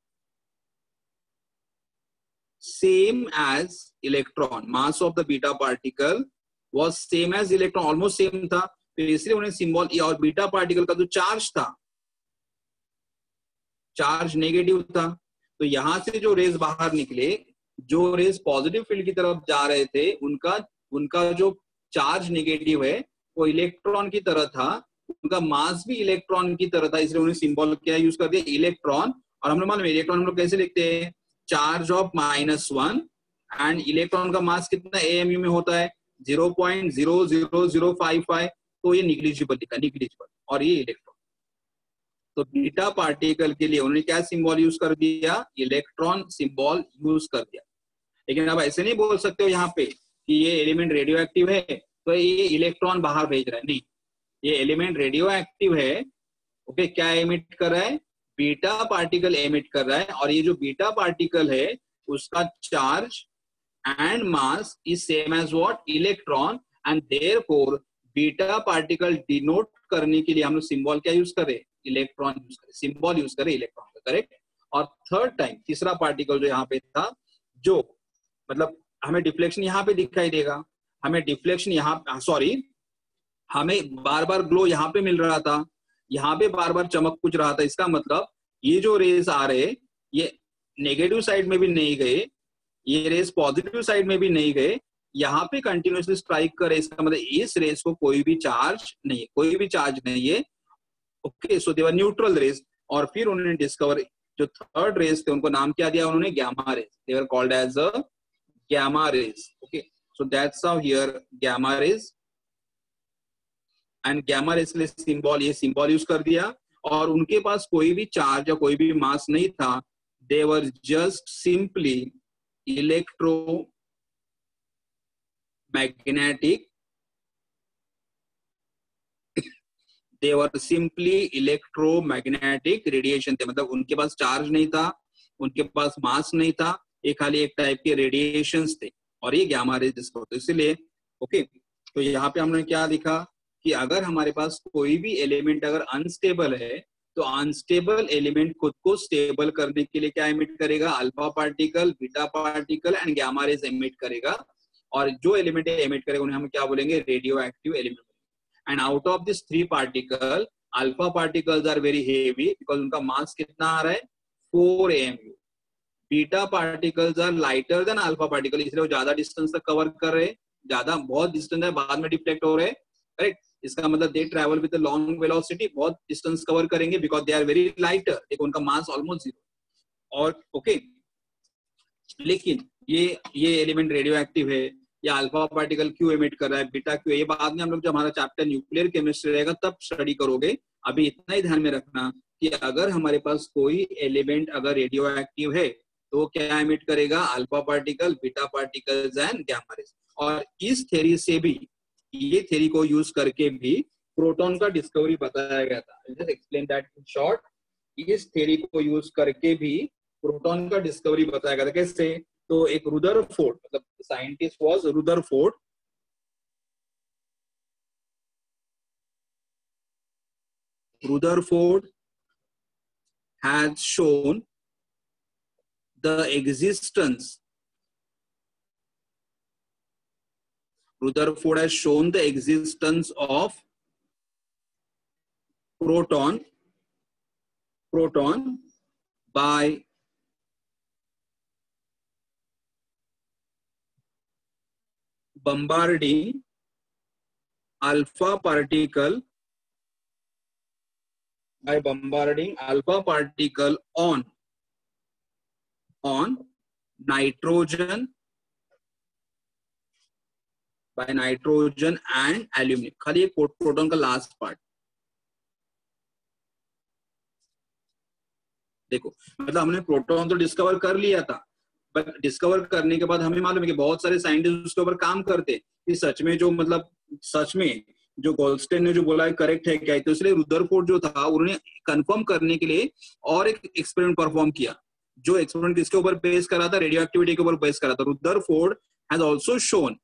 same as electron. Mass of the beta particle was same as electron, almost same था। तो इसलिए उन्हें सिंबल ई। और बीटा पार्टिकल का जो चार्ज था, चार्ज नेगेटिव था। तो यहां से जो रेज बाहर निकले, जो रेज पॉजिटिव फील्ड की तरफ जा रहे थे, उनका जो चार्ज नेगेटिव है वो इलेक्ट्रॉन की तरह था, उनका मास भी इलेक्ट्रॉन की तरह था। इसलिए उन्हें सिंबल क्या यूज कर दिया, इलेक्ट्रॉन। और हम लोग मालूम है इलेक्ट्रॉन हम लोग कैसे लिखते हैं, चार्ज ऑफ -1। एंड इलेक्ट्रॉन का मास कितना एएमयू में होता है, 0.00055। तो ये निग्लिजिबल लिखा, निग्लिजिबल। और ये इलेक्ट्रॉन, तो बीटा पार्टिकल के लिए उन्होंने क्या सिंबल यूज कर दिया, इलेक्ट्रॉन सिंबल यूज कर दिया। लेकिन अब ऐसे नहीं बोल सकते हो यहाँ पे कि ये एलिमेंट रेडियो एक्टिव है तो ये इलेक्ट्रॉन बाहर भेज रहा है, नहीं। ये एलिमेंट रेडियो एक्टिव है, ओके। क्या एमिट कर रहा है, बीटा पार्टिकल एमिट कर रहा है। और ये जो बीटा पार्टिकल है उसका charge and mass is same as what, electron. And therefore beta particle denote करने के लिए हम लोग सिंबल क्या यूज करें, इलेक्ट्रॉन यूज करें, सिंबल यूज करें इलेक्ट्रॉन का, करेक्ट। और थर्ड टाइम तीसरा पार्टिकल जो यहाँ पे था, जो मतलब हमें डिफ्लेक्शन यहाँ पे दिखाई देगा, हमें डिफ्लेक्शन यहाँ, सॉरी, हमें बार बार ग्लो यहाँ पे मिल रहा था, यहाँ पे बार बार चमक कुछ रहा था। इसका मतलब ये जो रेस आ रहे, ये नेगेटिव साइड में भी नहीं गए, ये रेस पॉजिटिव साइड में भी नहीं गए, यहाँ पे कंटिन्यूसली स्ट्राइक करे। इसका मतलब इस रेस को कोई भी चार्ज नहीं है, कोई भी चार्ज नहीं है। Okay, so they were neutral race. और फिर उन्होंने डिस्कवर, जो थर्ड रेस थे उनको नाम क्या दिया उन्होंने, gamma rays. They were called as a gamma rays. Okay, so that's how here gamma rays. And gamma rays के लिए सिंबल, ये सिंबल यूज कर दिया। और उनके पास कोई भी चार्ज या कोई भी मास नहीं था। They were just simply electromagnetic, they were simply electromagnetic radiation थे। मतलब उनके पास चार्ज नहीं था, उनके पास मास नहीं था, ये खाली एक टाइप के रेडिएशंस थे, और ये गामा रेज जिसको होते। इसलिए ओके, तो यहाँ पे हमने क्या दिखा कि अगर हमारे पास कोई भी एलिमेंट अगर अनस्टेबल है, तो अनस्टेबल एलिमेंट खुद को स्टेबल करने के लिए क्या एमिट करेगा, alpha particle, beta particle and gamma rays emit करेगा। और जो एलिमेंट एमिट करेगा उन्हें हम क्या बोलेंगे, radio active element. And out of this 3 particle, alpha particles are very heavy because उनका मास कितना आ रहा है, 4 AMU। Beta particles are lighter than alpha particle, इसलिए वो ज्यादा डिस्टेंस तक कवर कर रहे हैं, ज्यादा बहुत डिस्टेंस है, बाद में डिफ्लेक्ट हो रहे हैं, करेक्ट। इसका मतलब they travel with long velocity, बहुत डिस्टेंस कवर करेंगे because they are very lighter. देखो उनका मास ऑलमोस्ट 0। और ओके, लेकिन ये एलिमेंट रेडियो एक्टिव है, या अल्फा पार्टिकल क्यों एमिट कर रहा है, बीटा क्यों, ये बाद में हम लोग जब हमारा चैप्टर न्यूक्लियर केमिस्ट्री रहेगा तब स्टडी करोगे। अभी इतना ही ध्यान में रखना कि अगर हमारे पास कोई एलिमेंट अगर रेडियो एक्टिव है तो क्या एमिट करेगा, alpha particle, beta particles and gamma rays. और इस थ्योरी से भी, ये थ्योरी को यूज करके भी प्रोटॉन का डिस्कवरी बताया गया था। Just explain that in short. इस थ्योरी को यूज करके भी प्रोटॉन का डिस्कवरी बताया गया था। कैसे, तो एक रुदरफोर्ड, मतलब scientist was Rutherford. Rutherford has shown the existence. Rutherford has shown the existence of proton by bombarding alpha particle on nitrogen, by nitrogen and aluminum। खाली एक प्रोटॉन का लास्ट पार्ट देखो, मतलब हमने प्रोटॉन तो डिस्कवर कर लिया था, बट डिस्कवर करने के बाद हमें मालूम है कि बहुत सारे साइंटिस्ट उसके ऊपर काम करते कि सच में जो, मतलब सच में जो गोल्डस्टेन ने जो बोला है करेक्ट है क्या है। तो इसलिए रुदरफोर्ड जो था उन्होंने कंफर्म करने के लिए और एक एक्सपेरिमेंट परफॉर्म किया। जो एक्सपेरिमेंट किसके ऊपर बेस करा था, रेडियो एक्टिविटी के ऊपर बेस करा था। Rutherford has also shown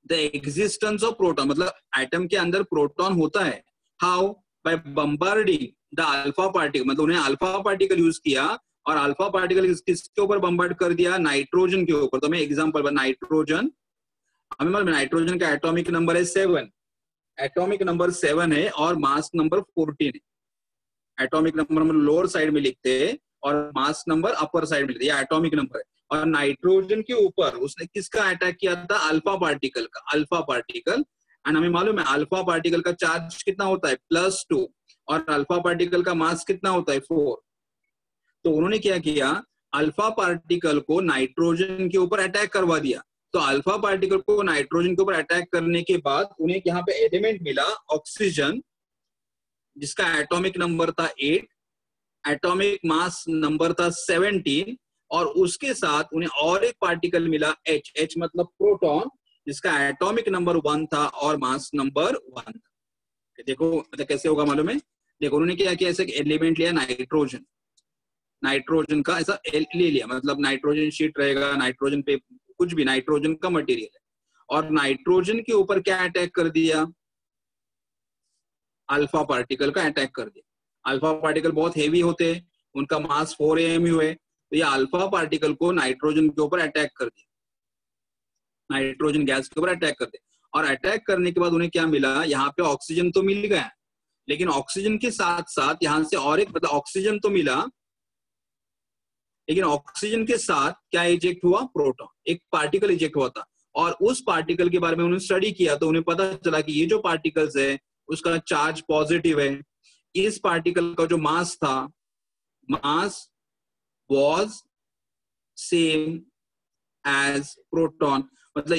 the existence of proton, मतलब एटम के अंदर प्रोटॉन होता है। How, by bombarding the alpha particle, मतलब उन्हें अल्फा पार्टिकल यूज किया, और अल्फा पार्टिकल किसके ऊपर बम्बार्ड कर दिया, नाइट्रोजन के ऊपर। तो मैं एग्जांपल, नाइट्रोजन, हमें मालूम है नाइट्रोजन का एटॉमिक नंबर है 7, एटॉमिक नंबर 7 है और मास नंबर 14 है। एटॉमिक नंबर हम लोअर साइड में लिखते हैं और मास नंबर अपर साइड में लिखते हैं, एटॉमिक नंबर है। और नाइट्रोजन के ऊपर उसने किसका अटैक किया था, अल्फा पार्टिकल का, अल्फा पार्टिकल। एंड हमें मालूम है अल्फा पार्टिकल का चार्ज कितना होता है, +2, और अल्फा पार्टिकल का मास कितना होता है, 4। तो उन्होंने क्या किया, अल्फा पार्टिकल को नाइट्रोजन के ऊपर अटैक करवा दिया। तो अल्फा पार्टिकल को नाइट्रोजन के ऊपर अटैक करने के बाद उन्हें यहाँ पे एलिमेंट मिला ऑक्सीजन, जिसका एटॉमिक नंबर था 8, एटॉमिक मास नंबर था 17, और उसके साथ उन्हें और एक पार्टिकल मिला H मतलब प्रोटॉन, जिसका एटॉमिक नंबर 1 था और मास नंबर 1 था। देखो मतलब कैसे होगा मालूम है, देखो उन्होंने क्या किया, ऐसे एलिमेंट लिया नाइट्रोजन का ऐसा ले लिया, मतलब नाइट्रोजन शीट रहेगा, नाइट्रोजन पे कुछ भी नाइट्रोजन का मटेरियल है, और नाइट्रोजन के ऊपर क्या अटैक कर दिया, अल्फा पार्टिकल का अटैक कर दिया। अल्फा पार्टिकल बहुत हेवी होते हैं, उनका मास 4 AMU है, तो ये अल्फा पार्टिकल को नाइट्रोजन के ऊपर अटैक कर दिया। नाइट्रोजन गैस के ऊपर अटैक करते हैं, और अटैक करने के बाद उन्हें क्या मिला, यहाँ पे ऑक्सीजन तो मिल गया, लेकिन ऑक्सीजन के साथ साथ यहाँ से और एक, मतलब ऑक्सीजन तो मिला, लेकिन ऑक्सीजन के साथ क्या इजेक्ट हुआ, प्रोटॉन, एक पार्टिकल इजेक्ट हुआ था। और उस पार्टिकल के बारे में उन्होंने स्टडी किया तो उन्हें पता चला कि ये जो पार्टिकल्स है उसका चार्ज पॉजिटिव है। इस पार्टिकल का जो मास था, mass was same as proton, मतलब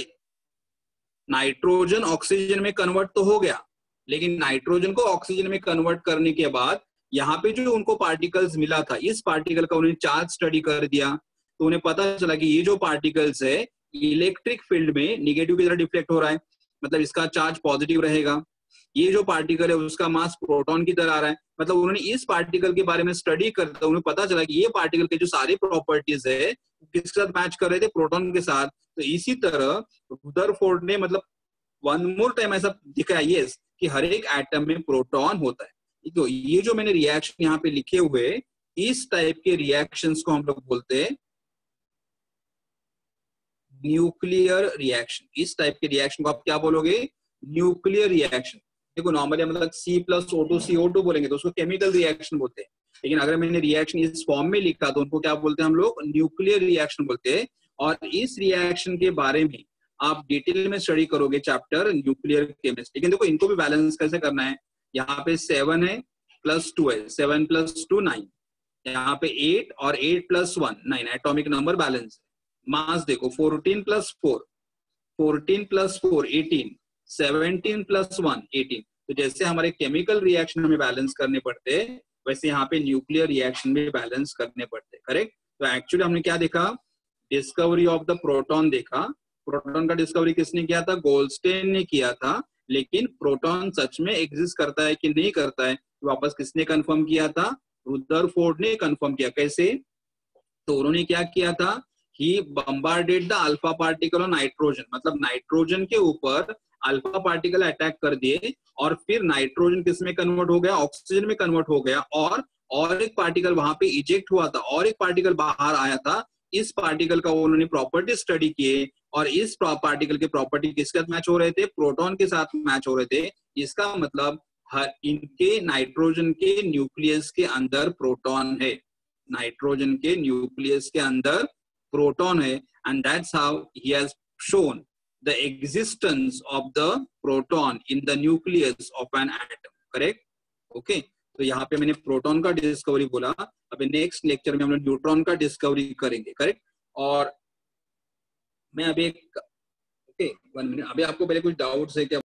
नाइट्रोजन ऑक्सीजन में कन्वर्ट तो हो गया, लेकिन नाइट्रोजन को ऑक्सीजन में कन्वर्ट करने के बाद यहाँ पे जो उनको पार्टिकल्स मिला था, इस पार्टिकल का उन्होंने चार्ज स्टडी कर दिया तो उन्हें पता चला कि ये जो पार्टिकल्स है इलेक्ट्रिक फील्ड में निगेटिव की तरह डिफ्लेक्ट हो रहा है, मतलब इसका चार्ज पॉजिटिव रहेगा। ये जो पार्टिकल है उसका मास प्रोटॉन की तरह आ रहा है, मतलब उन्होंने इस पार्टिकल के बारे में स्टडी करते उन्हें पता चला कि ये पार्टिकल के जो सारे प्रॉपर्टीज है किसके साथ मैच कर रहे थे, प्रोटॉन के साथ। तो इसी तरह रुदरफोर्ड ने मतलब वन मोर टाइम ऐसा दिखाया यस कि हर एक एटम में प्रोटॉन होता है। तो ये जो मैंने रिएक्शन यहाँ पे लिखे हुए, इस टाइप के रिएक्शंस को हम लोग बोलते हैं न्यूक्लियर रिएक्शन। इस टाइप के रिएक्शन को आप क्या बोलोगे, न्यूक्लियर रिएक्शन। देखो नॉर्मली मतलब C+O2CO2 बोलेंगे तो उसको केमिकल रिएक्शन बोलते हैं, लेकिन अगर मैंने रिएक्शन इस फॉर्म में लिखा तो उनको क्या बोलते हैं हम लोग, न्यूक्लियर रिएक्शन बोलते हैं। और इस रिएक्शन के बारे में आप डिटेल में स्टडी करोगे चैप्टर न्यूक्लियर केमिस्ट्री। लेकिन देखो इनको भी बैलेंस कैसे करना है, यहाँ पे 7 है +2 है, 7 + 2 9, यहाँ पे 8 और 8 + 1 9, एटॉमिक नंबर बैलेंस। मास देखो 14 + 4, 14 + 4 18, 17 + 1 18। तो जैसे हमारे केमिकल रिएक्शन हमें बैलेंस करने पड़ते हैं, वैसे यहाँ पे न्यूक्लियर रिएक्शन भी बैलेंस करने पड़ते हैं, करेक्ट। तो एक्चुअली हमने क्या देखा, डिस्कवरी ऑफ द प्रोटॉन देखा। प्रोटॉन का डिस्कवरी किसने किया था, गोल्डस्टेन ने किया था। लेकिन प्रोटॉन सच में एग्जिस्ट करता है कि नहीं करता है, तो वापस किसने कंफर्म किया था, रुदरफोर्ड ने कंफर्म किया। कैसे, तो उन्होंने क्या किया था, he bombarded the alpha particle on nitrogen, मतलब नाइट्रोजन के ऊपर अल्फा पार्टिकल अटैक कर दिए, और फिर नाइट्रोजन किस में कन्वर्ट हो गया, ऑक्सीजन में कन्वर्ट हो गया, और एक पार्टिकल वहां पे इजेक्ट हुआ था, और एक पार्टिकल बाहर आया था। इस पार्टिकल का उन्होंने प्रॉपर्टी स्टडी किए, और इस पार्टिकल के प्रॉपर्टी किसके साथ मैच हो रहे थे, प्रोटॉन के साथ मैच हो रहे थे। इसका मतलब हर इनके नाइट्रोजन के न्यूक्लियस के अंदर प्रोटॉन है, नाइट्रोजन के न्यूक्लियस के अंदर प्रोटॉन है, and that's how he has shown the existence of the proton in the nucleus of an atom, correct? Okay, तो यहाँ पे मैंने प्रोटॉन का डिस्कवरी बोला। अभी नेक्स्ट लेक्चर में हम लोग न्यूट्रॉन का डिस्कवरी करेंगे, करेक्ट। और मैं अभी ओके 1 मिनट, अभी आपको पहले कुछ डाउट्स है क्या?